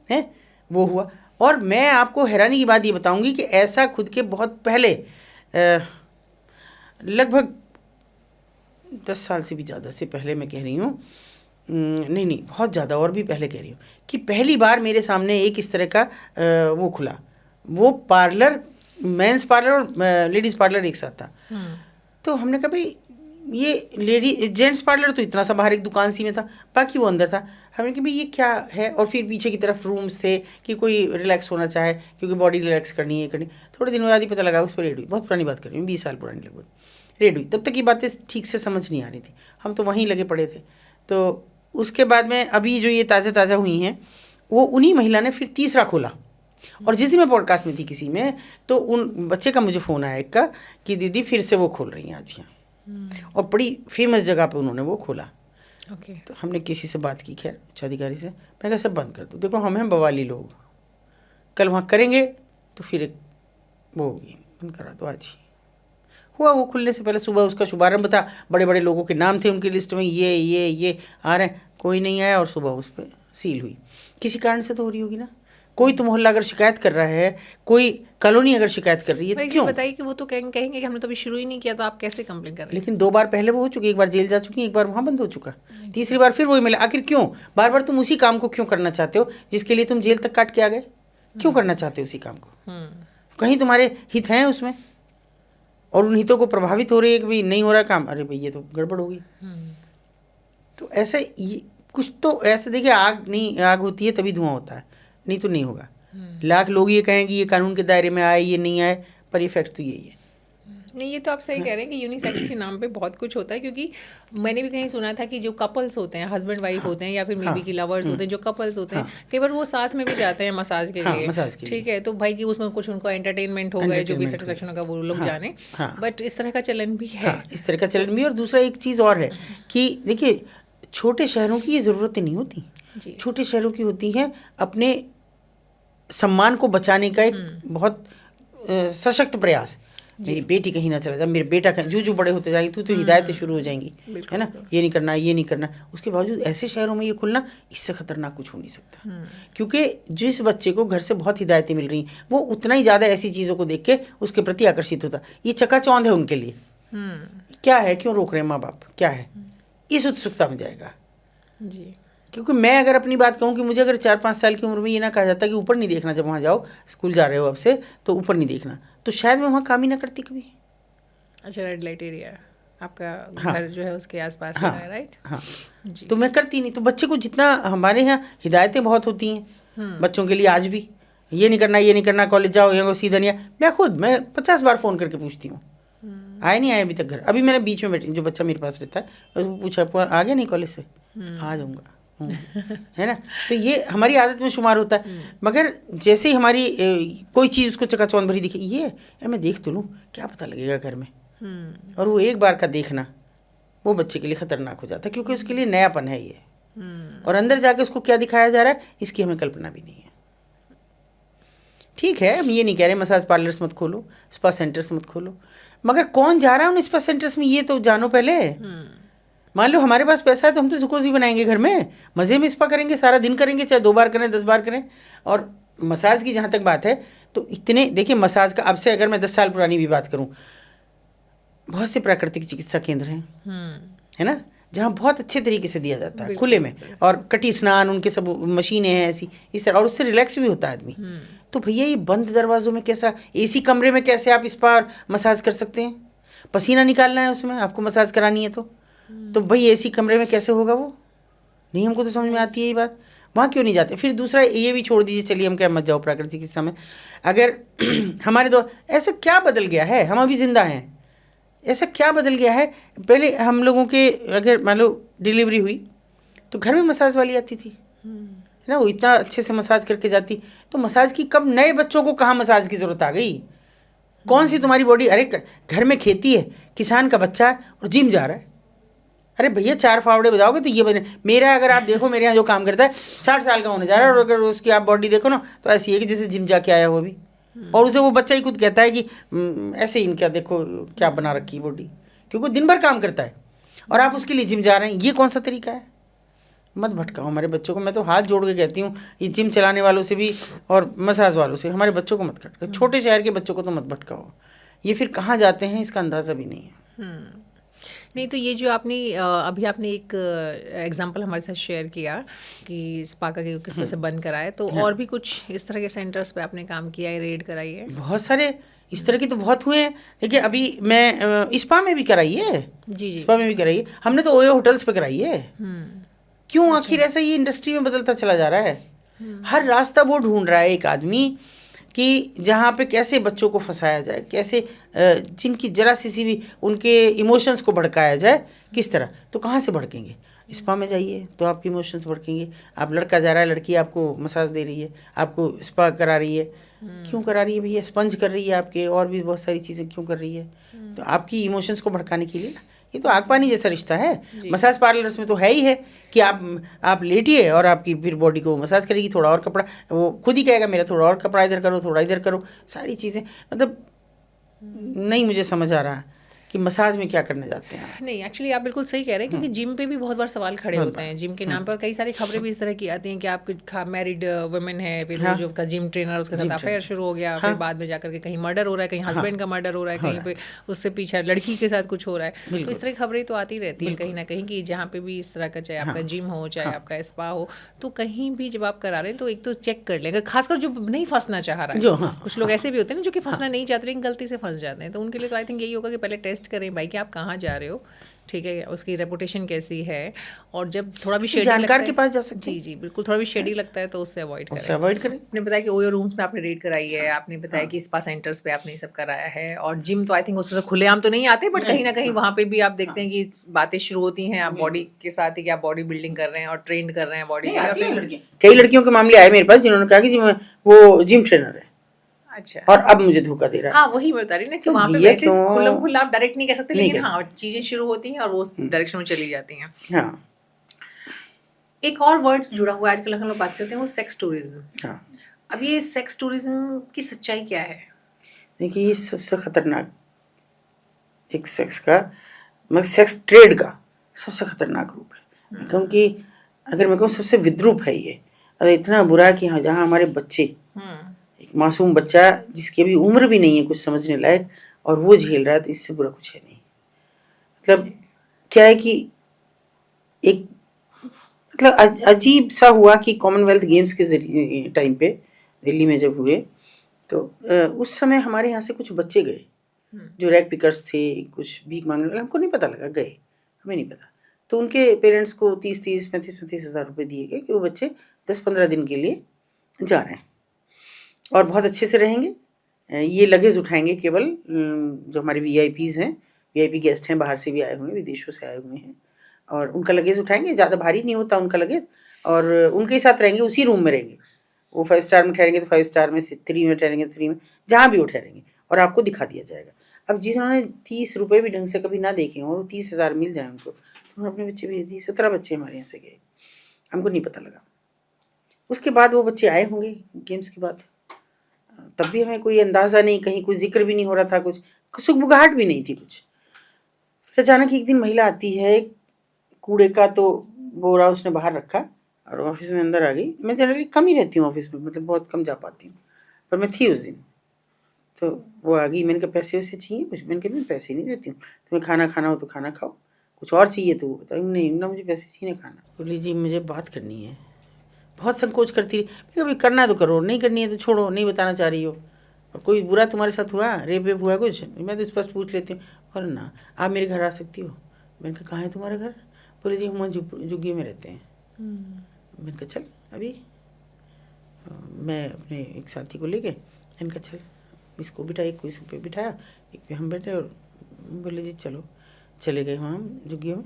है वो हुआ। और मैं आपको हैरानी की बात ये बताऊंगी कि ऐसा खुद के बहुत पहले, लगभग 10 साल से भी ज़्यादा से पहले मैं कह रही हूँ, नहीं बहुत ज़्यादा और भी पहले कह रही हूँ, कि पहली बार मेरे सामने एक इस तरह का वो खुला, वो पार्लर, मेंस पार्लर और लेडीज़ पार्लर एक साथ था। तो हमने कहा भाई ये जेंट्स पार्लर तो इतना सा बाहर एक दुकान सी में था, बाकी वो अंदर था। हमने कहा भाई ये क्या है, और फिर पीछे की तरफ रूम्स थे कि कोई रिलैक्स होना चाहे, क्योंकि बॉडी रिलैक्स करनी है करनी। थोड़े दिन बाद ही पता लगा उस पर रेड हुई, बहुत पुरानी बात कर रही हूँ, 20 साल पुरानी लगभग रेड हुई। तब तक ये बातें ठीक से समझ नहीं आ रही थी, हम तो वहीं लगे पड़े थे। तो उसके बाद में अभी जो ये ताज़ा हुई हैं, वो उन्हीं महिला ने फिर तीसरा खोला। और जिस दिन मैं पॉडकास्ट में थी किसी में, तो उन बच्चे का मुझे फ़ोन आया एक का कि दीदी फिर से वो खोल रही हैं आज यहाँ, और बड़ी फेमस जगह पे उन्होंने वो खोला। तो हमने किसी से बात की, खैर उच्चाधिकारी से, मैं कहा सब बंद कर दो, देखो हम हैं बवाली लोग, कल वहाँ करेंगे तो फिर वो होगी, बंद करा दो आज ही। हुआ वो खुलने से पहले सुबह उसका शुभारंभ था, बड़े बड़े लोगों के नाम थे उनकी लिस्ट में, ये आ रहे हैं, कोई नहीं आया, और सुबह उस पर सील हुई। किसी कारण से तो हो रही होगी ना, कोई तो मोहल्ला अगर शिकायत कर रहा है, कोई कॉलोनी अगर शिकायत कर रही है, तो क्यों बताइए कि वो तो कहेंगे कि हमने तो अभी शुरू ही नहीं किया, तो आप कैसे कंप्लेन कर रहे हैं? लेकिन 2 बार पहले वो हो चुकी, एक बार जेल जा चुकी, एक बार वहाँ बंद हो चुका, तीसरी बार फिर वही मिला। आखिर क्यों बार बार तुम उसी काम को क्यों करना चाहते हो जिसके लिए तुम जेल तक काट के आ गए? क्यों करना चाहते हो उसी काम को? कहीं तुम्हारे हित हैं उसमें, और उन हितों को प्रभावित हो रही है कि भाई नहीं हो रहा काम, अरे भाई ये तो गड़बड़ होगी। तो ऐसे कुछ तो ऐसे देखिए, आग होती है तभी धुआं होता है, नहीं तो नहीं होगा। लाख लोग ये कहें कि ये कानून के दायरे में आए, ये नहीं आए, पर इफेक्ट तो यही है। नहीं, ये तो आप सही कह रहे हैं कि यूनिसेक्स के नाम पे बहुत कुछ होता है, क्योंकि मैंने भी कहीं सुना था कि जो कपल्स होते हैं, हस्बैंड वाइफ होते हैं या फिर मे बी की लवर्स होते हैं, जो कपल्स होते हैं, कई बार वो साथ में भी जाते हैं मसाज के लिए, ठीक है, तो भाई कि उसमें कुछ उनको एंटरटेनमेंट हो गए, जो भी सेटिस्फेक्शन होगा वो लोग जाने, बट इस तरह का चलन भी है। इस तरह का चलन भी। और दूसरा एक चीज़ और है कि देखिए, छोटे शहरों की ये ज़रूरतें नहीं होती, छोटे शहरों की होती हैं अपने सम्मान को बचाने का एक बहुत सशक्त प्रयास। मेरी बेटी कहीं ना चला जाए, मेरे बेटा कहीं, जो बड़े होते जाएंगे तो हिदायतें शुरू हो जाएंगी, है ना, ये नहीं करना, ये नहीं करना। उसके बावजूद ऐसे शहरों में ये खुलना, इससे खतरनाक कुछ हो नहीं सकता, क्योंकि जिस बच्चे को घर से बहुत हिदायतें मिल रही हैं वो उतना ही ज़्यादा ऐसी चीज़ों को देख के उसके प्रति आकर्षित होता। ये चकाचौंध है उनके लिए, क्या है, क्यों रोक रहे हैं माँ बाप, क्या है, इस उत्सुकता में जाएगा जी। क्योंकि मैं अगर अपनी बात कहूँ कि मुझे अगर 4-5 साल की उम्र में ये ना कहा जाता कि ऊपर नहीं देखना, जब वहाँ जाओ स्कूल जा रहे हो अब से तो ऊपर नहीं देखना, तो शायद मैं वहाँ काम ही ना करती कभी। अच्छा, रेड लाइट एरिया आपका हाँ, घर जो है उसके आसपास हाँ, है, राइट? हाँ, जी। तो मैं करती नहीं। तो बच्चे को जितना, हमारे यहाँ हिदायतें बहुत होती हैं बच्चों के लिए आज भी, ये नहीं करना, ये नहीं करना, कॉलेज जाओ, यहाँ सीधा नहीं। मैं 50 बार फ़ोन करके पूछती हूँ, आए नहीं आए अभी तक घर। अभी मैंने बीच में बैठी, जो बच्चा मेरे पास रहता है उसको पूछा, आ गया नहीं कॉलेज से, आ जाऊँगा, है ना। तो ये हमारी आदत में शुमार होता है। मगर जैसे ही हमारी कोई चीज़ उसको चकाचौंध भरी दिखे, ये यार मैं देख तो लूँ, क्या पता लगेगा घर में, और वो एक बार का देखना वो बच्चे के लिए ख़तरनाक हो जाता है, क्योंकि उसके लिए नयापन है ये, और अंदर जाके उसको क्या दिखाया जा रहा है इसकी हमें कल्पना भी नहीं है। ठीक है, हम ये नहीं कह रहे मसाज पार्लर्स मत खोलो, स्पा सेंटर्स मत खोलो, मगर कौन जा रहा है उन स्पा सेंटर्स में ये तो जानो पहले। मान लो हमारे पास पैसा है तो हम तो सुकोजी बनाएंगे घर में, मज़े में स्पा करेंगे, सारा दिन करेंगे, चाहे 2 बार करें 10 बार करें। और मसाज की जहाँ तक बात है तो इतने, देखिए मसाज का, अब से अगर मैं 10 साल पुरानी भी बात करूँ, बहुत से प्राकृतिक चिकित्सा केंद्र हैं, है ना, जहाँ बहुत अच्छे तरीके से दिया जाता है खुले में, और कटी स्नान, उनके सब मशीनें हैं ऐसी इस तरह, और उससे रिलैक्स भी होता है आदमी। तो भैया ये बंद दरवाज़ों में कैसा, एसी कमरे में कैसे आप स्पा मसाज कर सकते हैं? पसीना निकालना है उसमें, आपको मसाज करानी है तो भाई एसी कमरे में कैसे होगा वो? नहीं, हमको तो समझ में आती है ये बात। वहाँ क्यों नहीं जाते? फिर दूसरा ये भी छोड़ दीजिए, चलिए हम क्या मत जाओ प्राकृतिक चिकित्सा में। अगर हमारे दौर, ऐसा क्या बदल गया है, हम अभी जिंदा हैं, ऐसा क्या बदल गया है? पहले हम लोगों के अगर मान लो डिलीवरी हुई तो घर में मसाज वाली आती थी, है ना, वो इतना अच्छे से मसाज करके जाती। तो मसाज की कब, नए बच्चों को कहाँ मसाज की ज़रूरत आ गई? कौन सी तुम्हारी बॉडी, अरे घर में खेती है, किसान का बच्चा है और जिम जा रहा है, अरे भैया 4 फावड़े बजाओगे तो ये बने। मेरा अगर आप देखो, मेरे यहाँ जो काम करता है 60 साल का होने जा रहा है, और अगर उसकी आप बॉडी देखो ना तो ऐसी है कि जैसे जिम जाके आया हो अभी, और उसे वो बच्चा ही खुद कहता है कि ऐसे ही इनका देखो क्या बना रखी बॉडी, क्योंकि दिन भर काम करता है और आप उसके लिए जिम जा रहे हैं। ये कौन सा तरीका है? मत भटकाओ हमारे बच्चों को। मैं तो हाथ जोड़ के कहती हूँ, ये जिम चलाने वालों से भी और मसाज वालों से, हमारे बच्चों को मत भटकाओ, छोटे शहर के बच्चों को तो मत भटकाओ। ये फिर कहाँ जाते हैं इसका अंदाज़ा भी नहीं है। नहीं, तो ये जो आपने अभी आपने एक एग्जांपल हमारे साथ शेयर किया कि स्पा का किस तरह से बंद कराए, तो और भी कुछ इस तरह के सेंटर्स पे आपने काम किया है, रेड कराई है? बहुत सारे इस तरह के तो बहुत हुए हैं। देखिए अभी मैं स्पा में भी कराई है, जी। स्पा में भी कराई है हमने, तो ओयो होटल्स पे कराई है। क्यों आखिर ऐसा ये इंडस्ट्री में बदलता चला जा रहा है? हर रास्ता वो ढूंढ रहा है एक आदमी कि जहाँ पे कैसे बच्चों को फंसाया जाए, कैसे जिनकी जरा सी भी उनके इमोशंस को भड़काया जाए, किस तरह। तो कहाँ से भड़केंगे? स्पा में जाइए तो आपके इमोशंस भड़केंगे। आप, लड़का जा रहा है, लड़की आपको मसाज दे रही है, आपको स्पा करा रही है, क्यों करा रही है भैया? स्पंज कर रही है आपके, और भी बहुत सारी चीज़ें क्यों कर रही है? तो आपकी इमोशंस को भड़काने के लिए ना। ये तो आग पानी जैसा रिश्ता है। मसाज पार्लर्स में तो है ही है कि आप लेटिए और आपकी फिर बॉडी को मसाज करेगी, थोड़ा और कपड़ा, वो खुद ही कहेगा मेरा थोड़ा और कपड़ा इधर करो, थोड़ा इधर करो, सारी चीज़ें। मतलब नहीं मुझे समझ आ रहा कि मसाज में क्या करने जाते हैं। नहीं, एक्चुअली आप बिल्कुल सही कह रहे हैं, क्योंकि जिम पे भी बहुत बार सवाल खड़े होते हैं। जिम के नाम पर कई सारी खबरें भी इस तरह की आती हैं कि आप मैरिड वुमेन है, फिर वो जो का जिम ट्रेनर, उसके साथ अफेयर शुरू हो गया, फिर बाद में जाकर के कहीं मर्डर हो रहा है, कहीं हस्बैंड का मर्डर हो रहा है, कहीं पे उससे पीछे लड़की के साथ कुछ हो रहा है। तो इस तरह की खबरें तो आती रहती हैं कहीं ना कहीं, कि जहाँ पे भी इस तरह का, चाहे आपका जिम हो, चाहे आपका स्पा हो, तो कहीं भी जब आप करा रहे हैं तो एक तो चेक कर लें। अगर खासकर जो नहीं फंसना चाह रहा है, कुछ लोग ऐसे भी होते हैं ना जो कि फंसना नहीं चाहते लेकिन गलती से फंस जाते हैं, तो उनके लिए तो आई थिंक यही होगा कि पहले टेस्ट करें भाई कि आप कहाँ जा रहे हो, ठीक है, उसकी रेपुटेशन कैसी है, और जब थोड़ा भी शेडी जानकार के पास जा सकते हैं। जी बिल्कुल, थोड़ा भी शेडी लगता है तो उससे अवॉइड करें। आपने बताया कि ओयो रूम्स में आपने रेड कराई है, आपने बताया कि स्पा सेंटर्स पे आपने ये सब कराया है, और जिम तो आई थिंक उससे खुलेआम तो नहीं आते, बट कहीं ना कहीं वहाँ पे भी आप देखते हैं कि बातें शुरू होती हैं आप बॉडी के साथ ही, कि आप बॉडी बिल्डिंग कर रहे हैं और ट्रेंड कर रहे हैं बॉडी के। कई लड़कियों के मामले आए मेरे पास जिन्होंने कहा कि वो जिम ट्रेनर है, अच्छा, और अब मुझे धोखा दे रहा है। हाँ, वही मैं बता रही ना कि वहाँ पे वैसे खुल्लम खुल्ला आप डायरेक्ट नहीं कह सकते, लेकिन हाँ चीजें शुरू होती हैं और वो उस डायरेक्शन में चली जाती हैं। हाँ। एक और वर्ड जुड़ा हुआ है आजकल हम लोग बात करते हैं, वो सेक्स टूरिज्म। हाँ। अब ये सेक्स टूरिज्म की सच्चाई क्या है? देखिए ये सबसे खतरनाक एक सेक्स का, मतलब सेक्स ट्रेड का सबसे खतरनाक रूप है। क्योंकि अगर मैं कहूँ सबसे विद्रूप है ये, और इतना बुरा कि हाँ, जहाँ हमारे बच्चे, एक मासूम बच्चा जिसकी अभी उम्र भी नहीं है कुछ समझने लायक, और वो झेल रहा है, तो इससे बुरा कुछ है नहीं। मतलब क्या है कि एक मतलब अजीब सा हुआ कि कॉमनवेल्थ गेम्स के जरिए टाइम पे दिल्ली में जब हुए, तो उस समय हमारे यहाँ से कुछ बच्चे गए जो रैग पिकर्स थे, कुछ भीख मांगने वाले, हमको नहीं पता लगा, गए, हमें नहीं पता। तो उनके पेरेंट्स को 30-30, 35-35 हज़ार रुपये दिए गए कि वो बच्चे 10-15 दिन के लिए जा रहे हैं और बहुत अच्छे से रहेंगे। ये लगेज उठाएंगे केवल, जो हमारे VIPs हैं, VIP गेस्ट हैं, बाहर से भी आए हुए हैं, विदेशों से आए हुए हैं, और उनका लगेज उठाएंगे, ज़्यादा भारी नहीं होता उनका लगेज, और उनके साथ रहेंगे, उसी रूम में रहेंगे। वो 5 स्टार में ठहरेंगे तो 5 स्टार में, 3 में ठहरेंगे तो 3 में, जहाँ भी वो ठहरेंगे, और आपको दिखा दिया जाएगा। अब जिन्होंने 30 रुपये भी ढंग से कभी ना देखे हों और 30,000 मिल जाए उनको, तो उन्होंने अपने बच्चे भेज दिए। 17 बच्चे हमारे यहाँ से गए, हमको नहीं पता लगा। उसके बाद वो बच्चे आए होंगे गेम्स के बाद, तब भी हमें कोई अंदाज़ा नहीं, कहीं कोई जिक्र भी नहीं हो रहा था, कुछ सुगबुगाहट भी नहीं थी कुछ। फिर अचानक एक दिन महिला आती है, कूड़े का तो बोरा उसने बाहर रखा और ऑफिस में अंदर आ गई। मैं जनरली कम ही रहती हूँ ऑफिस में, मतलब बहुत कम जा पाती हूँ, पर मैं थी उस दिन। तो वो आ गई, मैंने कहा पैसे वैसे चाहिए कुछ? मैंने कहा मैं पैसे नहीं देती हूँ, तुम्हें खाना खाना हो तो खाना खाओ, कुछ और चाहिए तो वो बताओ। नहीं ना, मुझे पैसे चाहिए ना खाना। बोली जी मुझे बात करनी है। बहुत संकोच करती रही। मैंने कहा करना है तो करो, नहीं करनी है तो छोड़ो, नहीं बताना चाह रही हो। और कोई बुरा तुम्हारे साथ हुआ, रेप वेप हुआ कुछ? मैं तो स्पष्ट पूछ लेती हूँ। और ना, आप मेरे घर आ सकती हो। मैंने कहा कहाँ है तुम्हारा घर? बोले जी हम झुग्गी में रहते हैं। मैंने कहा चल अभी, मैं अपने एक साथी को लेके, मैंने कहा चल इसको बिठाया, एक को इस पे बिठाया, एक पे हम बैठे, और बोले जी चलो। चले गए वहाँ हम झुग्गियों में।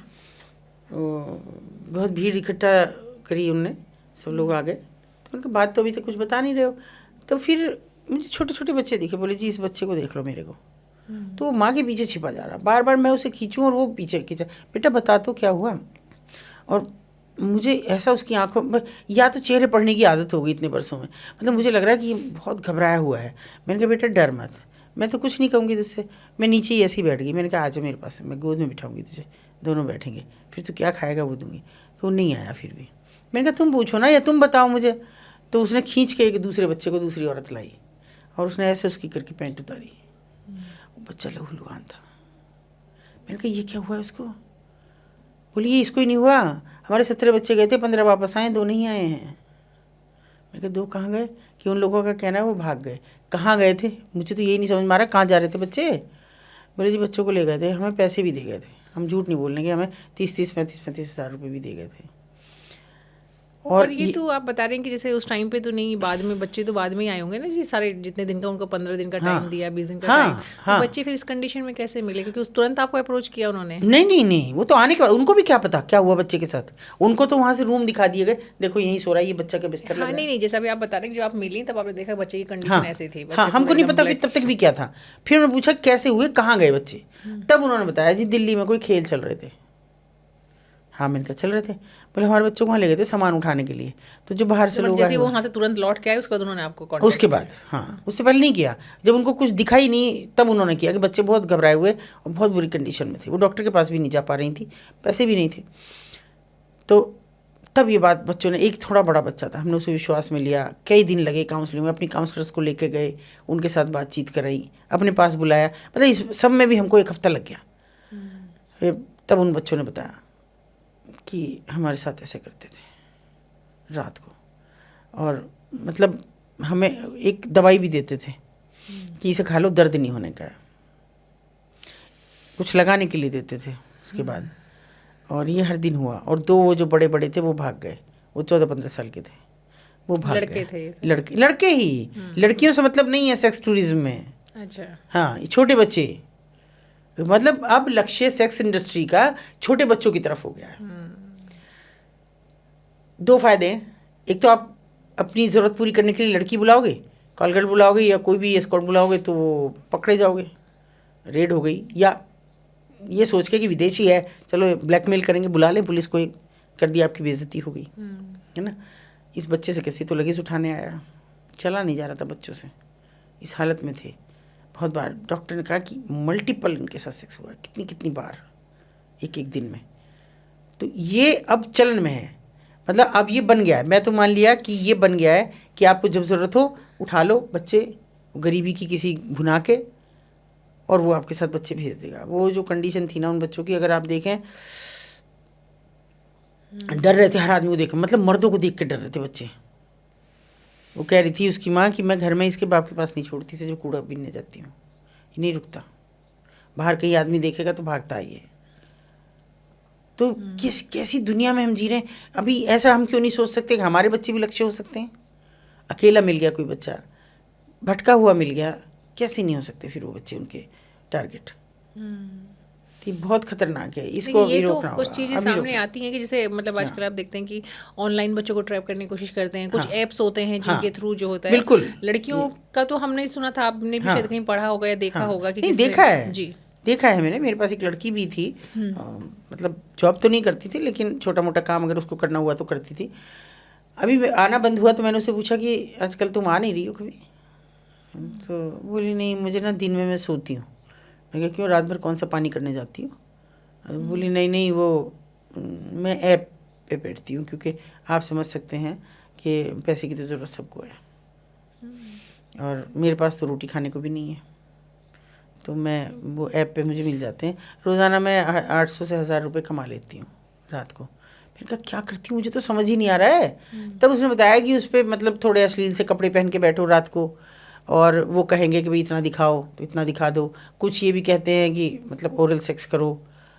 बहुत भीड़ इकट्ठा करी उनने, सब लोग आ गए। तो उनका बात तो अभी तक कुछ बता नहीं रहे हो। तो फिर मुझे छोटे छोटे बच्चे दिखे, बोले जी इस बच्चे को देख लो मेरे को। तो वो माँ के पीछे छिपा जा रहा, बार बार मैं उसे खींचूं और वो पीछे खींचा, बेटा बता तो क्या हुआ। और मुझे ऐसा उसकी आंखों, या तो चेहरे पढ़ने की आदत हो गई इतने वर्षों में, मतलब मुझे लग रहा है कि बहुत घबराया हुआ है। मैंने कहा बेटा डर मत, मैं तो कुछ नहीं कहूँगी तुझसे। मैं नीचे ही ऐसी बैठ गई। मैंने कहा आजा मेरे पास, मैं गोद में बिठाऊंगी तुझे, दोनों बैठेंगे, फिर तू क्या खाएगा वो दूंगी। तो वो नहीं आया फिर भी। मैंने कहा तुम पूछो ना, या तुम बताओ मुझे। तो उसने खींच के एक दूसरे बच्चे को दूसरी औरत लाई और उसने ऐसे उसकी करके पैंट उतारी। वो बच्चा लहूलुहान था। मैंने कहा ये क्या हुआ उसको? बोली ये इसको ही नहीं हुआ, हमारे 17 बच्चे गए थे, 15 वापस आए, 2 नहीं आए हैं। मैंने कहा 2 कहाँ गए? कि उन लोगों का कहना है वो भाग गए। कहाँ गए थे? मुझे तो यही नहीं समझ में आ रहा, कहाँ जा रहे थे बच्चे? बोले जी बच्चों को ले गए थे, हमें पैसे भी दे गए थे, हम झूठ नहीं बोलने के, हमें 30-30, 35-35 हज़ार रुपये भी दे गए थे। और ये तो आप बता रहे हैं कि जैसे उस टाइम पे तो नहीं, बाद में बच्चे तो बाद में ही आए होंगे ना जी, सारे जितने दिन का उनको 15 दिन का टाइम दिया, 20 दिन का टाइम। तो बच्चे फिर इस कंडीशन में कैसे मिले? क्योंकि उस तुरंत आपको अप्रोच किया उन्होंने? नहीं, वो तो आने के बाद, उनको भी क्या पता क्या हुआ बच्चे के साथ। उनको तो वहाँ से रूम दिखा दिए गए, देखो यहीं सो रहा है, ये बच्चा का बिस्तर लग रहा है। नहीं, जैसा भी आप बता रहे हैं, जब आप मिली तब आपने देखा बच्चे की कंडीशन ऐसी थी। हाँ, हमको नहीं पता फिर तब तक भी क्या था। फिर मैं पूछा कैसे हुए, कहाँ गए बच्चे? तब उन्होंने बताया जी दिल्ली में कोई खेल चल रहे थे। हाँ, मैंने कहा चल रहे थे। बोले हमारे बच्चों को वहाँ ले गए थे सामान उठाने के लिए। तो जो बाहर से लोग जैसे वो वहाँ से तुरंत लौट के आए, उसके बाद उन्होंने आपको कॉन्टेक्ट? उसके बाद, हाँ, उससे पहले नहीं किया। जब उनको कुछ दिखाई नहीं तब उन्होंने किया कि बच्चे बहुत घबराए हुए और बहुत बुरी कंडीशन में थे। वो डॉक्टर के पास भी नहीं जा पा रही थी, पैसे भी नहीं थे। तो तब ये बात बच्चों ने, एक थोड़ा बड़ा बच्चा था, हमने उसे विश्वास में लिया। कई दिन लगे काउंसलिंग में, अपनी काउंसलर्स को लेके गए, उनके साथ बातचीत कराई, अपने पास बुलाया। मतलब इस सब में भी हमको 1 हफ्ता लग गया। फिर तब उन बच्चों ने बताया कि हमारे साथ ऐसे करते थे रात को, और मतलब हमें एक दवाई भी देते थे कि इसे खा लो, दर्द नहीं होने का, कुछ लगाने के लिए देते थे उसके बाद। और ये हर दिन हुआ। और 2 वो जो बड़े बड़े थे वो भाग गए, वो 14-15 साल के थे, वो भाग गए। लड़के थे? लड़के ही, लड़कियों से मतलब नहीं है सेक्स टूरिज्म में। अच्छा। हाँ, ये छोटे बच्चे, मतलब अब लक्ष्य सेक्स इंडस्ट्री का छोटे बच्चों की तरफ हो गया है। 2 फायदे हैं। एक तो आप अपनी ज़रूरत पूरी करने के लिए लड़की बुलाओगे, कॉल गर्ल बुलाओगे या कोई भी एस्कॉर्ट बुलाओगे तो वो पकड़े जाओगे, रेड हो गई। या ये सोच के कि विदेशी है, चलो ब्लैकमेल करेंगे, बुला लें पुलिस को, कर दिया, आपकी बेइज्जती हो गई, है ना। इस बच्चे से कैसे? तो लगेज उठाने आया, चला नहीं जा रहा था बच्चों से, इस हालत में थे, बहुत बार डॉक्टर ने कहा कि मल्टीपल इनके साथ सेक्स हुआ है, कितनी कितनी बार एक एक दिन में। तो ये अब चलन में है, मतलब अब ये बन गया है। मैं तो मान लिया कि ये बन गया है कि आपको जब ज़रूरत हो उठा लो बच्चे, गरीबी की किसी भुना के, और वो आपके साथ बच्चे भेज देगा। वो जो कंडीशन थी ना उन बच्चों की, अगर आप देखें, डर रहे थे हर आदमी को देख, मतलब मर्दों को देख के डर रहे थे बच्चे। वो कह रही थी उसकी माँ कि मैं घर में इसके बाप के पास नहीं छोड़ती से, जब कूड़ा बीनने जाती हूँ ये नहीं रुकता, बाहर कहीं आदमी देखेगा तो भागता है ये। तो कैसी दुनिया में हम जी रहे हैं। अभी ऐसा हम क्यों नहीं सोच सकते कि हमारे बच्चे भी लक्ष्य हो सकते हैं। अकेला मिल गया कोई बच्चा, भटका हुआ मिल गया, कैसे नहीं हो सकते फिर वो बच्चे उनके टारगेट। तो बहुत खतरनाक है, इसको ये अभी तो रोकना होगा। कुछ चीज़ें अभी सामने रोकना। आती हैं कि जैसे मतलब आजकल आप देखते हैं कि ऑनलाइन बच्चों को ट्रैप करने की कोशिश करते हैं। कुछ हाँ। ऐप्स होते हैं जिनके हाँ। थ्रू जो होता है, बिल्कुल। लड़कियों का तो हमने सुना था, आपने भी हाँ। शायद कहीं पढ़ा होगा या देखा हाँ। होगा कि नहीं, किस देखा तरह- है जी देखा है मैंने। मेरे पास एक लड़की भी थी, मतलब जॉब तो नहीं करती थी लेकिन छोटा मोटा काम अगर उसको करना हुआ तो करती थी। अभी आना बंद हुआ तो मैंने उससे पूछा कि आजकल तुम आ नहीं रही हो कभी। तो बोली नहीं, मुझे ना दिन में मैं सोती हूँ। मैंने कहा क्यों, रात भर कौन सा पानी करने जाती हो? बोली नहीं नहीं, वो मैं ऐप पे बैठती हूँ, क्योंकि आप समझ सकते हैं कि पैसे की तो ज़रूरत सबको है और मेरे पास तो रोटी खाने को भी नहीं है, तो मैं वो ऐप पे मुझे मिल जाते हैं। रोज़ाना मैं 800 से 1000 रुपये कमा लेती हूँ रात को। मैंने कहा क्या करती हूँ, मुझे तो समझ ही नहीं आ रहा है। तब उसने बताया कि उस पर मतलब थोड़े अश्लील से कपड़े पहन के बैठो रात को, और वो कहेंगे कि भाई इतना दिखाओ तो इतना दिखा दो। कुछ ये भी कहते हैं कि मतलब ओरल सेक्स करो,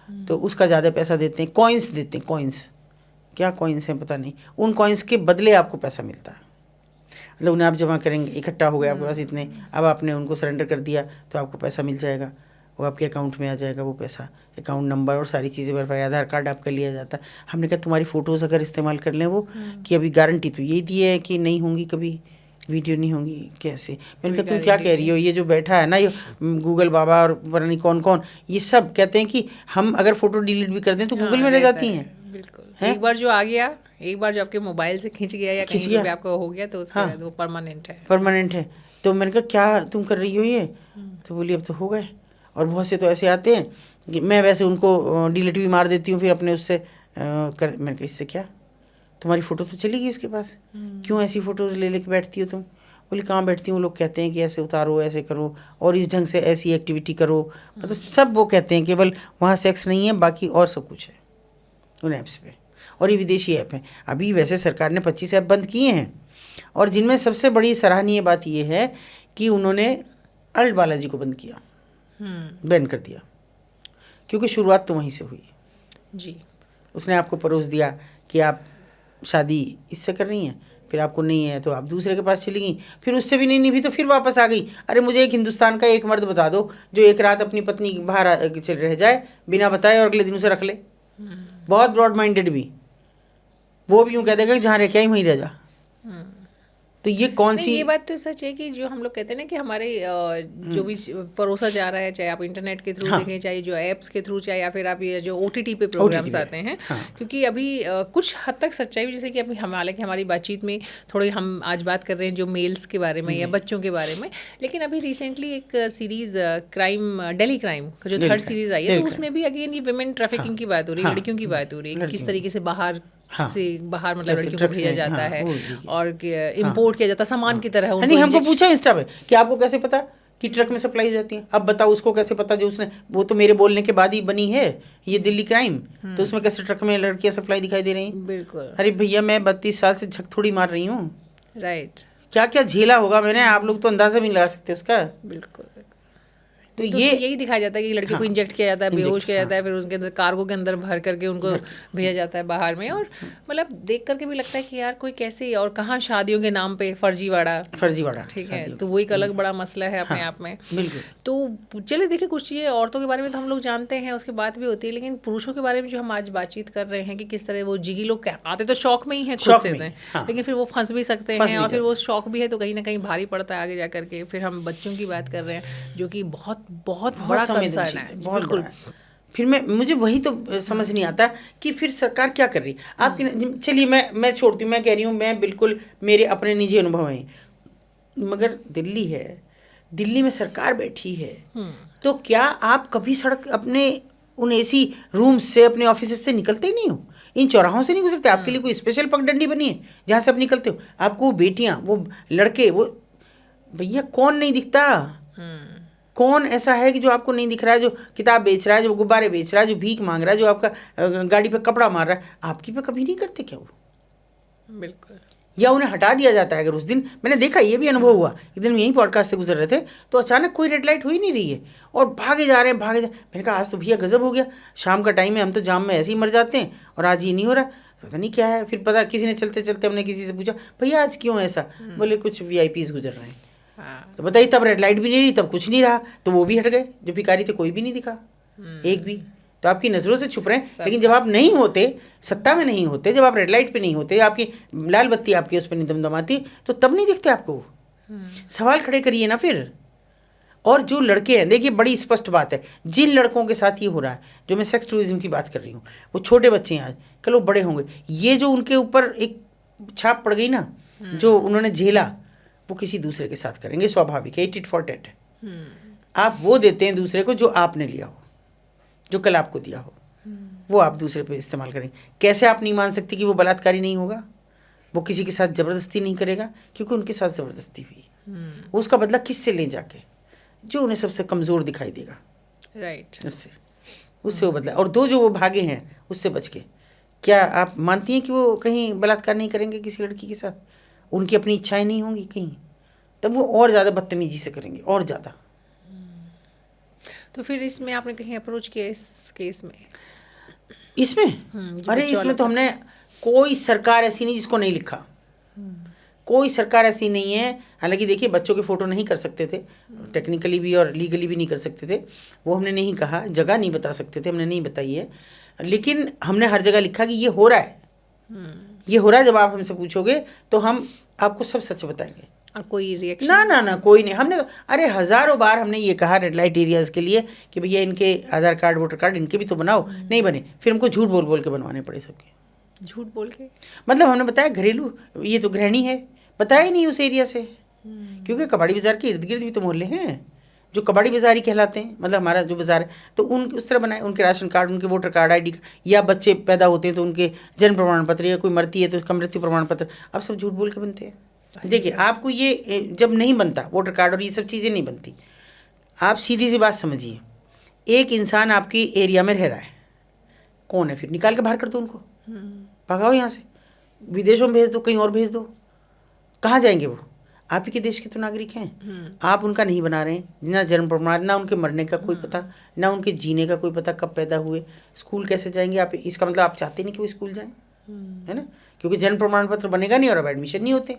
तो उसका ज़्यादा पैसा देते हैं। कॉइन्स देते हैं, कॉइन्स, क्या कॉइन्स हैं पता नहीं, उन कॉइन्स के बदले आपको पैसा मिलता है। मतलब उन्हें आप जमा करेंगे, इकट्ठा हो गया आपके पास इतने, अब आपने उनको सरेंडर कर दिया तो आपको पैसा मिल जाएगा, वो आपके अकाउंट में आ जाएगा वो पैसा, अकाउंट नंबर और सारी चीज़ें वेरीफाई, आधार कार्ड आपका लिया जाता है। हमने कहा तुम्हारी फ़ोटोज़ अगर इस्तेमाल कर लें वो, कि अभी गारंटी तो यही दी है कि नहीं होंगी कभी, वीडियो नहीं होंगी, कैसे? मैंने कहा तुम क्या कह रही हो, ये जो बैठा है ना ये गूगल बाबा और पता नहीं कौन कौन, ये सब कहते हैं कि हम अगर फ़ोटो डिलीट भी कर दें तो गूगल में रह जाती हैं। बिल्कुल, एक बार जो आ गया, एक बार जो आपके मोबाइल से खींच गया या कहीं पे भी आपका हो गया तो उसके बाद वो परमानेंट है। परमानेंट है। तो मैंने कहा क्या तुम कर रही हो ये? तो बोली अब तो हो गए। और बहुत से तो ऐसे आते हैं कि मैं वैसे उनको डिलीट भी मार देती हूँ फिर अपने उससे मैंने कहा इससे क्या, तुम्हारी फ़ोटो तो चलेगी उसके पास, क्यों ऐसी फ़ोटोज़ ले लेके बैठती हो तुम? बोली कहाँ बैठती हूँ, लोग कहते हैं कि ऐसे उतारो, ऐसे करो, और इस ढंग से ऐसी एक्टिविटी करो, मतलब सब वो कहते हैं, केवल वहाँ सेक्स नहीं है बाकी और सब कुछ है उन ऐप्स पे। और ये विदेशी ऐप हैं। अभी वैसे सरकार ने 25 ऐप बंद किए हैं, और जिनमें सबसे बड़ी सराहनीय बात ये है कि उन्होंने अल्ट बालाजी को बंद किया, बैन कर दिया, क्योंकि शुरुआत तो वहीं से हुई जी। उसने आपको परोस दिया कि आप शादी इससे कर रही हैं, फिर आपको नहीं है तो आप दूसरे के पास चली गई, फिर उससे भी नहीं निभी तो फिर वापस आ गई। अरे मुझे एक हिंदुस्तान का एक मर्द बता दो जो एक रात अपनी पत्नी बाहर चल रह जाए बिना बताए और अगले दिन उसे रख ले। बहुत ब्रॉड माइंडेड भी, वो भी यूँ कह देगा कि जहाँ रह के आई वहीं रह जा। तो ये कौन सी, ये बात तो सच है कि जो हम लोग कहते हैं ना कि हमारे जो भी परोसा जा रहा है, चाहे आप इंटरनेट के थ्रू देखें, चाहे जो ऐप्स के थ्रू, चाहे या फिर आप ये जो OTT पे प्रोग्राम्स आते हैं, क्योंकि अभी कुछ हद तक सच्चाई भी, जैसे कि अभी हम हालांकि हमारी बातचीत में थोड़ी हम आज बात कर रहे हैं जो मेल्स के बारे में या बच्चों के बारे में, लेकिन अभी रिसेंटली एक सीरीज क्राइम, डेली क्राइम का जो 3rd सीरीज आई है, तो उसमें भी अगेन ये विमेन ट्रैफिकिंग की बात हो रही है, लड़कियों की बात हो रही है, किस तरीके से बाहर से बाहर मतलब लड़कियों को भेजा जाता है और इंपोर्ट किया जाता है सामान की तरह। नहीं हमको पूछा इंस्टा पे कि आपको कैसे पता कि ट्रक में सप्लाई हो जाती है, अब बताओ उसको कैसे पता जो उसने, वो तो मेरे बोलने के बाद ही बनी है ये दिल्ली क्राइम, तो उसमें कैसे ट्रक में लड़कियां सप्लाई दिखाई दे रही हैं? बिल्कुल। अरे भैया मैं 32 साल से झक थोड़ी मार रही हूँ, राइट, क्या क्या झेला होगा मैंने, आप लोग तो अंदाजा भी नहीं लगा सकते उसका। बिल्कुल। तो ये यही दिखाया जाता है कि लड़के को इंजेक्ट किया जाता है, बेहोश किया जाता है, फिर उसके अंदर कार्गो के अंदर भर करके उनको भेजा जाता है बाहर में, और मतलब देख करके भी लगता है कि यार कोई कैसे और कहाँ शादियों के नाम पे फर्जीवाड़ा, ठीक है, तो वो एक अलग बड़ा मसला है अपने आप में। बिल्कुल। तो चलिए देखिए, कुछ चीज़ें औरतों के बारे में तो हम लोग जानते हैं, उसके बात भी होती है, लेकिन पुरुषों के बारे में जो हम आज बातचीत कर रहे हैं कि किस तरह वो जिगी लोग आते तो शौक में ही है खुद से, लेकिन फिर वो फंस भी सकते हैं, और फिर वो शौक भी है तो कहीं ना कहीं भारी पड़ता है आगे जा करके। फिर हम बच्चों की बात कर रहे हैं जो कि बहुत बहुत बड़ा कंसर्न है, बहुत बड़ा है। फिर मुझे वही तो समझ नहीं आता कि फिर सरकार क्या कर रही है आपकी। चलिए मैं छोड़ती हूँ, मैं कह रही हूँ मैं बिल्कुल मेरे अपने निजी अनुभव हैं, मगर दिल्ली है दिल्ली में सरकार बैठी है, तो क्या आप कभी सड़क अपने उन एसी रूम्स से, अपने ऑफिस से निकलते ही नहीं हो? इन चौराहों से नहीं गुजरते? आपके लिए कोई स्पेशल पगडंडी बनी है जहाँ से आप निकलते हो? आपको वो बेटियाँ, वो लड़के, वो भैया कौन नहीं दिखता? कौन ऐसा है कि जो आपको नहीं दिख रहा है, जो किताब बेच रहा है, जो गुब्बारे बेच रहा है, जो भीख मांग रहा है, जो आपका गाड़ी पे कपड़ा मार रहा है? आपकी पे कभी नहीं करते क्या वो? बिल्कुल। या उन्हें हटा दिया जाता है? अगर उस दिन मैंने देखा, ये भी अनुभव हुआ, एक दिन यहीं पॉडकास्ट से गुजर रहे थे तो अचानक कोई रेड लाइट हो ही नहीं रही है और भागे जा रहे हैं, भागे जा। मैंने कहा आज तो भैया गजब हो गया, शाम का टाइम है, हम तो जाम में ऐसे ही मर जाते हैं और आज ये नहीं हो रहा, पता नहीं क्या है। फिर पता, किसी ने चलते चलते हमने किसी से पूछा, भैया आज क्यों ऐसा? बोले कुछ VIPs गुजर रहे हैं। तो बताइए, तब रेड लाइट भी नहीं रही, तब कुछ नहीं रहा, तो वो भी हट गए, जो भिखारी थे कोई भी नहीं दिखा, एक भी। तो आपकी नज़रों से छुप रहे हैं, लेकिन जब आप नहीं होते, सत्ता में नहीं होते, जब आप रेड लाइट पे नहीं होते, आपकी लाल बत्ती आपकी उस पर नहीं दमदमाती, तो तब नहीं दिखते आपको। सवाल खड़े करिए ना फिर। और जो लड़के हैं, देखिए बड़ी स्पष्ट बात है, जिन लड़कों के साथ ये हो रहा है, जो मैं सेक्स टूरिज्म की बात कर रही हूँ, वो छोटे बच्चे हैं आज, कल वो बड़े होंगे। ये जो उनके ऊपर एक छाप पड़ गई ना, जो उन्होंने झेला, वो किसी दूसरे के साथ करेंगे, स्वाभाविक है, टिट फॉर टैट। आप वो देते हैं दूसरे को जो आपने लिया हो, जो कल आपको दिया हो, वो आप दूसरे पे इस्तेमाल करेंगे। कैसे आप नहीं मान सकती कि वो बलात्कारी नहीं होगा? वो किसी के साथ ज़बरदस्ती नहीं करेगा, क्योंकि उनके साथ ज़बरदस्ती हुई। वो उसका बदला किससे ले जाके? जो उन्हें सबसे कमज़ोर दिखाई देगा, राइट, उससे वो बदला। और दो जो वो भागे हैं उससे बच के, क्या आप मानती हैं कि वो कहीं बलात्कार नहीं करेंगे किसी लड़की के साथ? उनकी अपनी इच्छाएं नहीं होंगी कहीं? तब वो और ज़्यादा बदतमीजी से करेंगे, और ज़्यादा। तो फिर इसमें आपने कहीं अप्रोच किया इस केस में? इसमें अरे इसमें तो हमने, कोई सरकार ऐसी नहीं जिसको नहीं लिखा, कोई सरकार ऐसी नहीं है। हालांकि देखिए, बच्चों के फ़ोटो नहीं कर सकते थे, टेक्निकली भी और लीगली भी नहीं कर सकते थे, वो हमने नहीं कहा, जगह नहीं बता सकते थे, हमने नहीं बताई है, लेकिन हमने हर जगह लिखा कि ये हो रहा है, ये हो रहा है। जब आप हमसे पूछोगे तो हम आपको सब सच बताएंगे। और कोई रिएक्शन? ना कोई नहीं। हमने अरे हज़ारों बार हमने ये कहा रेड लाइट एरियाज़ के लिए कि भैया इनके आधार कार्ड, वोटर कार्ड, इनके भी तो बनाओ, नहीं बने, फिर हमको झूठ बोल बोल के बनवाने पड़े सबके। झूठ बोल के मतलब हमने बताया घरेलू, ये तो गृहिणी है, बताया ही नहीं उस एरिया से, क्योंकि कबाड़ी बाज़ार के इर्द गिर्द भी तो मोहल्ले हैं जो कबाड़ी बाज़ार ही कहलाते हैं। मतलब हमारा जो बाज़ार है, तो उन उस तरह बनाए, उनके राशन कार्ड, उनके वोटर कार्ड, ID, या बच्चे पैदा होते हैं तो उनके जन्म प्रमाण पत्र, या कोई मरती है तो उसका मृत्यु प्रमाण पत्र, अब सब झूठ बोल के बनते हैं। देखिए, आपको ये जब नहीं बनता वोटर कार्ड और ये सब चीज़ें नहीं बनती, आप सीधी सी बात समझिए, एक इंसान आपकी एरिया में रह रहा है, कौन है? फिर निकाल के बाहर कर दो उनको, भगाओ यहाँ से, विदेशों में भेज दो, कहीं और भेज दो। कहाँ जाएंगे वो? आप ही के देश के तो नागरिक हैं। आप उनका नहीं बना रहे हैं, ना जन्म प्रमाण, ना उनके मरने का कोई पता, ना उनके जीने का कोई पता, कब पैदा हुए, स्कूल कैसे जाएंगे आप? इसका मतलब आप चाहते नहीं कि वो स्कूल जाएं, है ना? क्योंकि जन्म प्रमाण पत्र बनेगा नहीं और अब एडमिशन नहीं होते,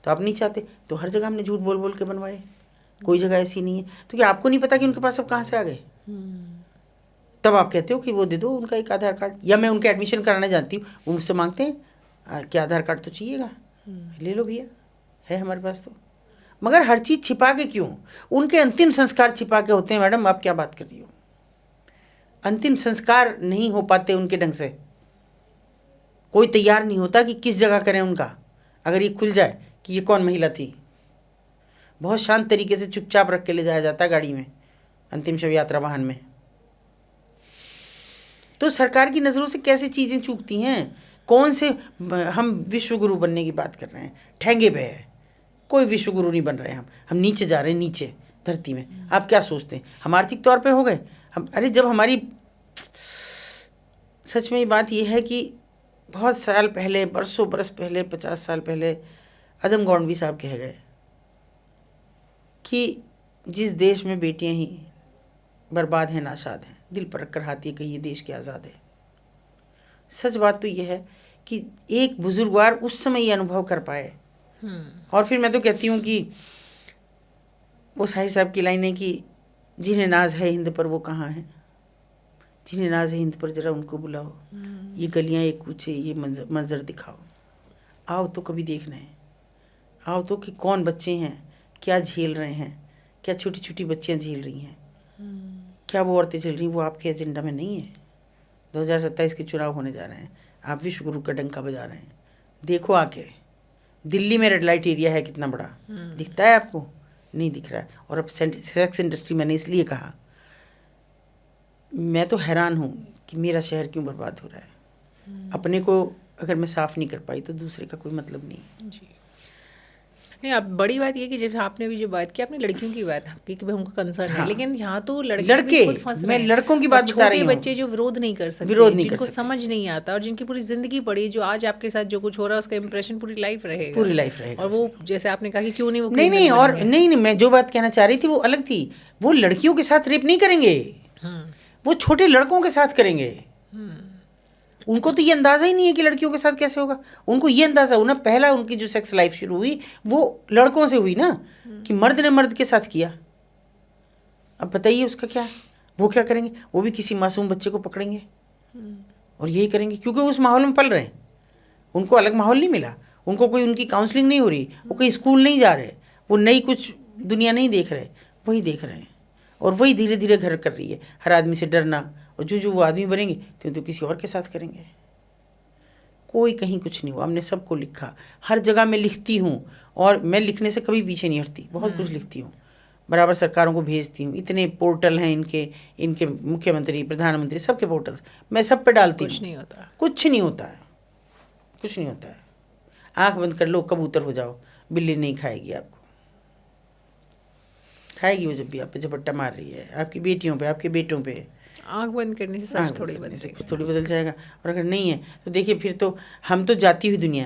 तो आप नहीं चाहते। तो हर जगह हमने झूठ बोल बोल के बनवाए, कोई जगह ऐसी नहीं है। तो क्या आपको नहीं पता कि उनके पास अब कहाँ से आ गए? तब आप कहते हो कि वो दे दो उनका एक आधार कार्ड, या मैं उनके एडमिशन कराना जानती हूँ, वो मुझसे मांगते हैं कि आधार कार्ड तो चाहिएगा, ले लो भैया, है हमारे पास तो। मगर हर चीज़ छिपा के क्यों? उनके अंतिम संस्कार छिपा के होते हैं। मैडम, आप क्या बात कर रही हो? अंतिम संस्कार नहीं हो पाते उनके ढंग से, कोई तैयार नहीं होता कि किस जगह करें उनका। अगर ये खुल जाए कि ये कौन महिला थी, बहुत शांत तरीके से चुपचाप रख के ले जाया जाता है गाड़ी में, अंतिम शव यात्रा वाहन में। तो सरकार की नज़रों से कैसे चीज़ें चूकती हैं? कौन से हम विश्वगुरु बनने की बात कर रहे हैं, ठेंगे पे है, कोई विश्वगुरु नहीं बन रहे हैं हम नीचे जा रहे हैं, नीचे धरती में। आप क्या सोचते हैं हम आर्थिक तौर पे हो गए? हम, अरे जब हमारी, सच में ये बात ये है कि बहुत साल पहले, बरसों बरस पहले, 50 साल पहले अदम गौंडवी साहब कह गए कि जिस देश में बेटियां ही बर्बाद हैं, नाशाद हैं, दिल पर रख कर हाथी कहिए देश के आज़ाद है। सच बात तो यह है कि एक बुजुर्गवार उस समय ये अनुभव कर पाए। और फिर मैं तो कहती हूँ कि वो शाहिर साहब की लाइन है कि जिन्हें नाज है हिंद पर वो कहाँ हैं, जिन्हें नाज है हिंद पर जरा उनको बुलाओ, ये गलियाँ, ये कूचे, ये मंजर दिखाओ, आओ तो कभी देखना है, आओ तो कि कौन बच्चे हैं, क्या झेल रहे हैं, क्या छोटी छोटी बच्चियाँ झेल रही हैं, क्या वो औरतें झेल रही हैं। वो आपके एजेंडा में नहीं है। 2027 के चुनाव होने जा रहे हैं, आप विश्वगुरु का डंका बजा रहे हैं। देखो आके दिल्ली में रेड लाइट एरिया है कितना बड़ा, दिखता है आपको? नहीं दिख रहा है। और अब सेक्स इंडस्ट्री मैंने इसलिए कहा, मैं तो हैरान हूँ कि मेरा शहर क्यों बर्बाद हो रहा है। अपने को अगर मैं साफ नहीं कर पाई तो दूसरे का कोई मतलब नहीं है। जी नहीं, अब बड़ी बात ये कि जैसे आपने भी जो बात की, आपने लड़कियों की बात की कि भाई उनको कंसर्न है, लेकिन यहाँ तो लड़के भी खुद फंस मैं रहे हैं। लड़कों की बात और बता रही छोटे हूँ। बच्चे जो विरोध नहीं कर सकते, विरोध नहीं कर जिनको सकते। समझ नहीं आता और जिनकी पूरी जिंदगी पड़ी, जो आज आपके साथ जो कुछ हो रहा है उसका इंप्रेशन पूरी लाइफ रहेगा। पूरी लाइफ रहेगा। और वो जैसे आपने कहा कि क्यों नहीं वो नहीं criminal और बनेंगे। नहीं, मैं जो बात कहना चाह रही थी वो अलग थी। वो लड़कियों के साथ रेप नहीं करेंगे, वो छोटे लड़कों के साथ करेंगे। उनको तो ये अंदाजा ही नहीं है कि लड़कियों के साथ कैसे होगा। उनको ये अंदाजा हो ना, पहला उनकी जो सेक्स लाइफ शुरू हुई वो लड़कों से हुई ना, कि मर्द ने मर्द के साथ किया। अब बताइए उसका क्या, वो क्या करेंगे? वो भी किसी मासूम बच्चे को पकड़ेंगे और यही करेंगे, क्योंकि उस माहौल में पल रहे हैं। उनको अलग माहौल नहीं मिला, उनको कोई उनकी काउंसलिंग नहीं हो रही, वो कहीं स्कूल नहीं जा रहे, वो नई कुछ दुनिया नहीं देख रहे, वही देख रहे हैं। और वही धीरे धीरे घर कर रही है, हर आदमी से डरना। और जो वो आदमी बनेंगे तो किसी और के साथ करेंगे। कोई कहीं कुछ नहीं हुआ, हमने सबको लिखा, हर जगह मैं लिखती हूँ। और मैं लिखने से कभी पीछे नहीं हटती, बहुत कुछ लिखती हूँ, बराबर सरकारों को भेजती हूँ। इतने पोर्टल हैं इनके मुख्यमंत्री, प्रधानमंत्री, सबके पोर्टल्स, मैं सब पे डालती हूँ। कुछ नहीं होता, कुछ नहीं होता है, कुछ नहीं होता है। आँख बंद कर लो, कबूतर हो जाओ, बिल्ली नहीं खाएगी आपको। खाएगी वो जब भी आप पे झपट्टा मार रही है, आपकी बेटियों पे, आपके बेटों पे। आंख बंद करने से सच थोड़ी बदलेगी। थोड़ी बदल जाएगा। और अगर नहीं है तो देखिए, फिर तो हम तो जाती हुई दुनिया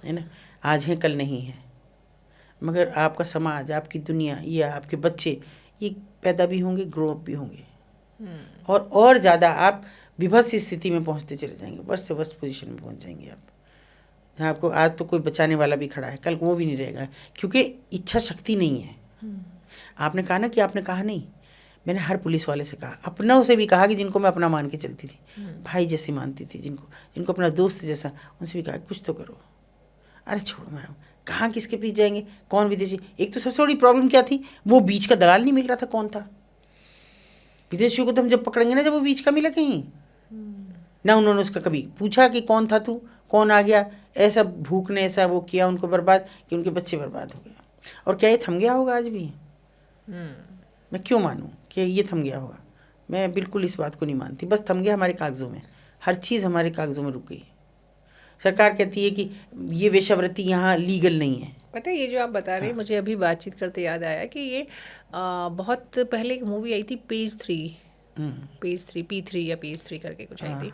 है ना, आज है कल नहीं है। मगर आपका समाज, आपकी दुनिया, या आपके बच्चे, ये पैदा भी होंगे, ग्रो अप भी होंगे। और ज़्यादा आप विभत्स स्थिति में पहुंचते चले जाएंगे, वर्स्ट से वर्स्ट पोजीशन में पहुंच जाएंगे आप, जहाँ आपको आज तो कोई बचाने वाला भी खड़ा है, कल वो भी नहीं रहेगा, क्योंकि इच्छा शक्ति नहीं है। आपने कहा ना कि आपने कहा नहीं, मैंने हर पुलिस वाले से कहा, अपनों से भी कहा कि जिनको मैं अपना मान के चलती थी, भाई जैसे मानती थी, जिनको अपना दोस्त जैसा, उनसे भी कहा कुछ तो करो। अरे छोड़ो मारो, कहाँ किसके पीछे जाएंगे, कौन विदेशी। एक तो सबसे बड़ी प्रॉब्लम क्या थी, वो बीच का दलाल नहीं मिल रहा था। कौन था? विदेशियों को तो हम जब पकड़ेंगे ना, जब वो बीच का मिला कहीं ना, उन्होंने उसका कभी पूछा कि कौन था तू, कौन आ गया। ऐसा भूख ने ऐसा वो किया उनको बर्बाद, कि उनके बच्चे बर्बाद हो गए। और क्या ये थम गया होगा आज भी? मैं क्यों मानूं कि ये थम गया होगा? मैं बिल्कुल इस बात को नहीं मानती। बस थम गया हमारे कागज़ों में, हर चीज़ हमारे कागज़ों में रुक गई। सरकार कहती है कि ये वेश्यावृत्ति यहाँ लीगल नहीं है। पता है, ये जो आप बता रहे हैं, मुझे अभी बातचीत करते याद आया कि ये बहुत पहले एक मूवी आई थी पेज 3 P3 या पेज 3 करके कुछ आई थी।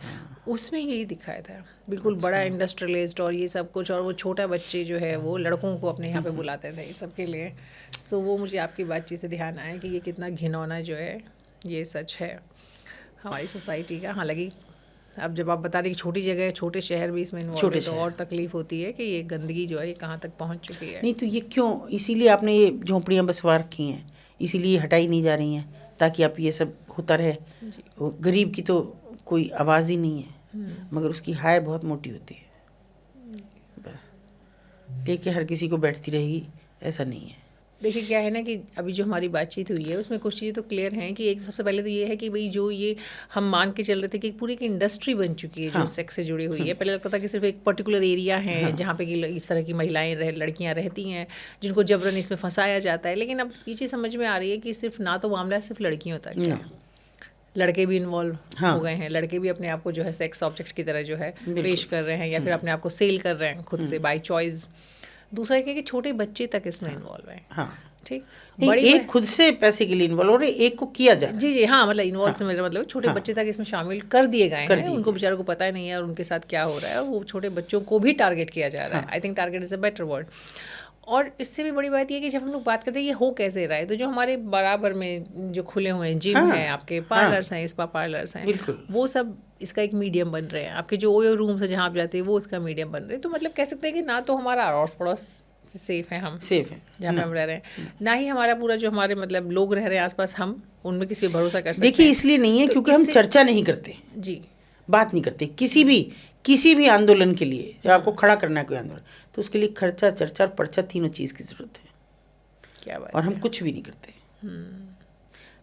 उसमें यही दिखाया था, बिल्कुल बड़ा इंडस्ट्रियलिस्ट और ये सब कुछ, और वो छोटा बच्चे जो है वो लड़कों को अपने यहाँ पे बुलाते थे इस सब के लिए। सो वो मुझे आपकी बातचीत से ध्यान आया कि ये कितना घिनौना जो है, ये सच है हमारी सोसाइटी का। हालांकि अब जब आप बता रहे कि छोटी जगह है, छोटे शहर भी इसमें इन्वॉल्व है, तो और तकलीफ होती है कि ये गंदगी जो है ये कहाँ तक पहुँच चुकी है। नहीं तो ये क्यों, इसीलिए आपने ये झोंपड़ियाँ बसवा रखी हैं, इसीलिए हटाई नहीं जा रही हैं, ताकि आप ये सब होता रहे। गरीब की तो कोई आवाज़ ही नहीं है, मगर उसकी हाय बहुत मोटी होती है। बस लेके हर किसी को बैठती रहेगी, ऐसा नहीं है। देखिए क्या है ना कि अभी जो हमारी बातचीत हुई है उसमें कुछ चीज़ें तो क्लियर हैं कि एक सबसे पहले तो ये है कि भाई जो ये हम मान के चल रहे थे कि पूरी एक इंडस्ट्री बन चुकी है जो सेक्स से जुड़ी हुई है। पहले लगता था कि सिर्फ एक पर्टिकुलर एरिया है जहाँ पे कि इस तरह की महिलाएं लड़कियाँ रहती हैं जिनको जबरन इसमें फंसाया जाता है। लेकिन अब ये चीज़ समझ में आ रही है कि सिर्फ ना तो मामला सिर्फ लड़कियों तक है, लड़के भी इन्वॉल्व हो गए हैं। लड़के भी अपने आप को जो है सेक्स ऑब्जेक्ट की तरह जो है पेश कर रहे हैं, या फिर अपने आप को सेल कर रहे हैं खुद से बाय चॉइस। दूसरा एक है कि छोटे बच्चे तक इसमें इन्वॉल्व हैं। हाँ ठीक, बड़ी एक खुद से पैसे के लिए इन्वॉल्व हो रहे, एक को किया जाए। जी हाँ, मतलब इन्वॉल्व से मेरा मतलब छोटे बच्चे तक इसमें शामिल कर दिए गए हैं। उनको बेचारों को पता ही नहीं है और उनके साथ क्या हो रहा है, और वो छोटे बच्चों को भी टारगेट किया जा रहा है। I think target is a better word. और इससे भी बड़ी बात यह कि जब हम लोग बात करते हैं ये हो कैसे रहा है, तो जो हमारे बराबर में जो खुले हुए हैं जिम है, आपके पार्लर्स हैं, स्पा पार्लर्स हैं, वो सब इसका एक मीडियम बन रहे हैं। आपके जो ओयो रूम्स है जहाँ आप जाते हैं वो इसका मीडियम बन रहे हैं। तो मतलब कह सकते हैं कि ना तो हमारा अड़ोस पड़ोस सेफ है, हम सेफ है जहाँ पे हम रह रहे हैं, ना ही हमारा पूरा जो हमारे मतलब लोग रह रहे हैं आसपास, हम उनमें किसी पर भरोसा कर सकते हैं। देखिए इसलिए नहीं है तो क्योंकि हम चर्चा नहीं करते जी, बात नहीं करते किसी भी आंदोलन के लिए। जब आपको खड़ा करना है कोई आंदोलन, तो उसके लिए खर्चा, चर्चा और पर्चा, तीनों चीज़ की ज़रूरत है। क्या बात। और हम कुछ भी नहीं करते,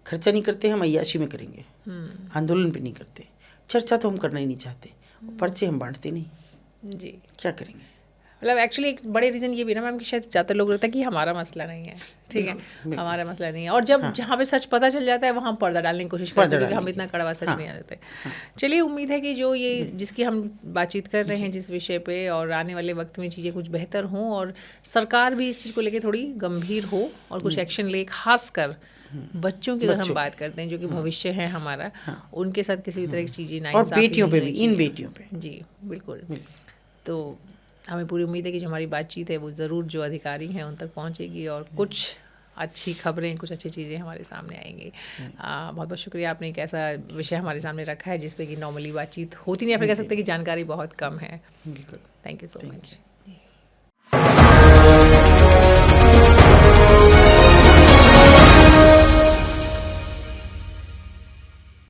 खर्चा नहीं करते, हम अय्याशी में करेंगे, आंदोलन पे नहीं करते। चर्चा तो हम करना ही नहीं चाहते, पर्चे हम बांटते नहीं जी, क्या करेंगे। मतलब एक्चुअली एक बड़े रीज़न ये भी ना मैम कि शायद ज़्यादातर लोग लगता है कि हमारा मसला नहीं है, ठीक है, हमारा मसला नहीं है, और जब जहाँ पे सच पता चल जाता है वहाँ पर्दा डालने की कोशिश करते हैं क्योंकि हम इतना कड़वा सच नहीं आ जाते। चलिए, उम्मीद है कि जो ये जिसकी हम बातचीत कर रहे हैं जिस विषय पे, और आने वाले वक्त में चीज़ें कुछ बेहतर हों और सरकार भी इस चीज़ को लेकर थोड़ी गंभीर हो और कुछ एक्शन ले, खासकर बच्चों की अगर हम बात करते हैं जो कि भविष्य है हमारा, उनके साथ किसी भी तरह की चीज़ें ना, और बेटियों पे भी, इन बेटियों पे, जी बिल्कुल। तो हमें पूरी उम्मीद है कि जो हमारी बातचीत है वो ज़रूर जो अधिकारी हैं उन तक पहुंचेगी और कुछ अच्छी खबरें, कुछ अच्छी चीज़ें हमारे सामने आएंगी। बहुत बहुत शुक्रिया, आपने एक ऐसा विषय हमारे सामने रखा है जिस पे कि नॉर्मली बातचीत होती नहीं, या फिर कह सकते हैं कि जानकारी बहुत कम है। Thank you so much.